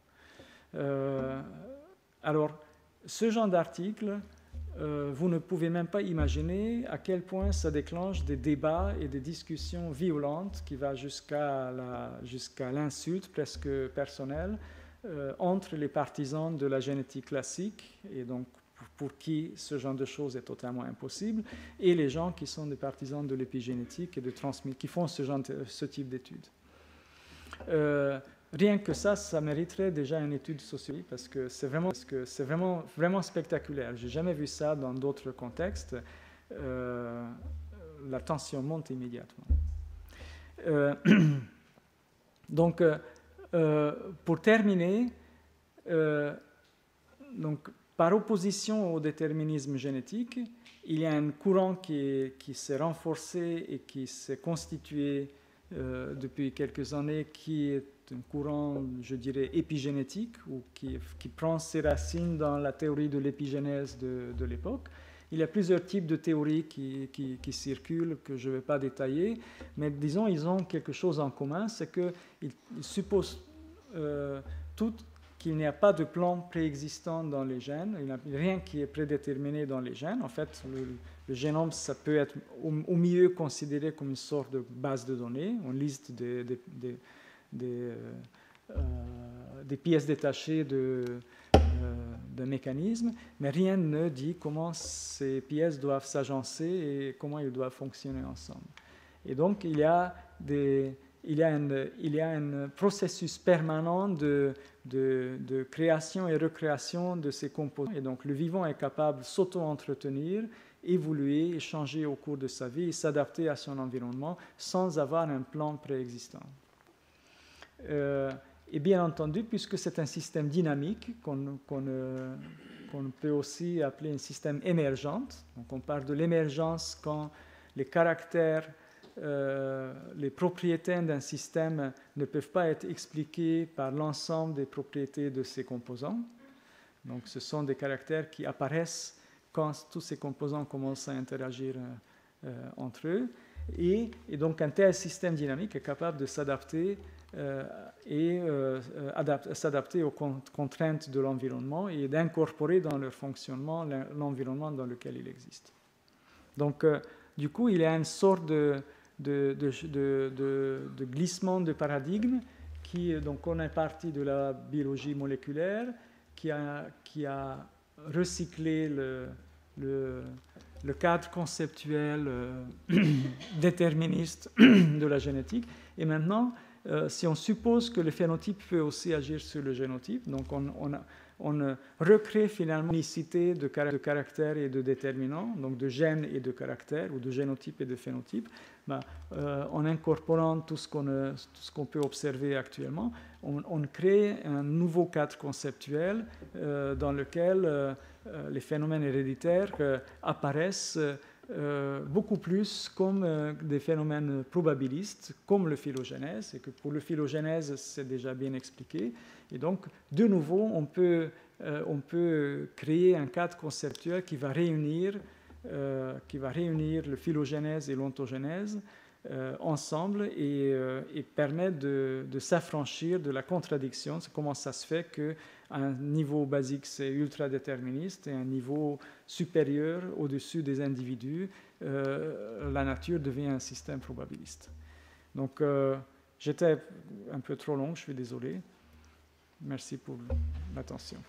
Alors, ce genre d'article, vous ne pouvez même pas imaginer à quel point ça déclenche des débats et des discussions violentes qui vont jusqu'à l'insulte presque personnelle entre les partisans de la génétique classique, et donc pour qui ce genre de choses est totalement impossible, et les gens qui sont des partisans de l'épigénétique et qui font ce type d'études. Rien que ça mériterait déjà une étude sociologique parce que c'est vraiment spectaculaire. Je n'ai jamais vu ça dans d'autres contextes. La tension monte immédiatement. Donc, pour terminer, donc, par opposition au déterminisme génétique, il y a un courant qui s'est renforcé et qui s'est constitué depuis quelques années, qui est un courant, je dirais, épigénétique, ou qui prend ses racines dans la théorie de l'épigénèse de l'époque. Il y a plusieurs types de théories qui circulent, que je ne vais pas détailler, mais disons, ils ont quelque chose en commun, c'est qu'ils supposent qu'il n'y a pas de plan préexistant dans les gènes, il n'y a rien qui est prédéterminé dans les gènes. En fait, le génome, ça peut être au mieux considéré comme une sorte de base de données, une liste des pièces détachées d'un mécanisme, mais rien ne dit comment ces pièces doivent s'agencer et comment ils doivent fonctionner ensemble. Et donc, il y a un processus permanent de création et recréation de ces composants. Et donc, le vivant est capable de s'auto-entretenir, évoluer, changer au cours de sa vie et s'adapter à son environnement sans avoir un plan préexistant. Et bien entendu, puisque c'est un système dynamique qu'on peut aussi appeler un système émergent, donc on parle de l'émergence quand les caractères, les propriétés d'un système ne peuvent pas être expliquées par l'ensemble des propriétés de ses composants. Donc ce sont des caractères qui apparaissent quand tous ces composants commencent à interagir entre eux. Et donc un tel système dynamique est capable de s'adapter s'adapter aux contraintes de l'environnement et d'incorporer dans leur fonctionnement l'environnement dans lequel il existe. Donc, du coup, il y a une sorte de glissement de paradigme donc on est parti de la biologie moléculaire qui a recyclé le cadre conceptuel déterministe de la génétique. Et maintenant, si on suppose que le phénotype peut aussi agir sur le génotype, donc on recrée finalement une unicité de caractères et de déterminants, donc de gènes et de caractères, ou de génotypes et de phénotypes, en incorporant tout ce qu'on peut observer actuellement, on crée un nouveau cadre conceptuel dans lequel les phénomènes héréditaires apparaissent beaucoup plus comme des phénomènes probabilistes, comme le phylogénèse, et que pour le phylogénèse, c'est déjà bien expliqué. Et donc, de nouveau, on peut créer un cadre conceptuel qui va réunir le phylogénèse et l'ontogénèse ensemble et permet de s'affranchir de la contradiction. Comment ça se fait qu'à un niveau basique, c'est ultra déterministe et à un niveau supérieur, au-dessus des individus, la nature devient un système probabiliste. Donc, j'étais un peu trop long, je suis désolé. Merci pour l'attention.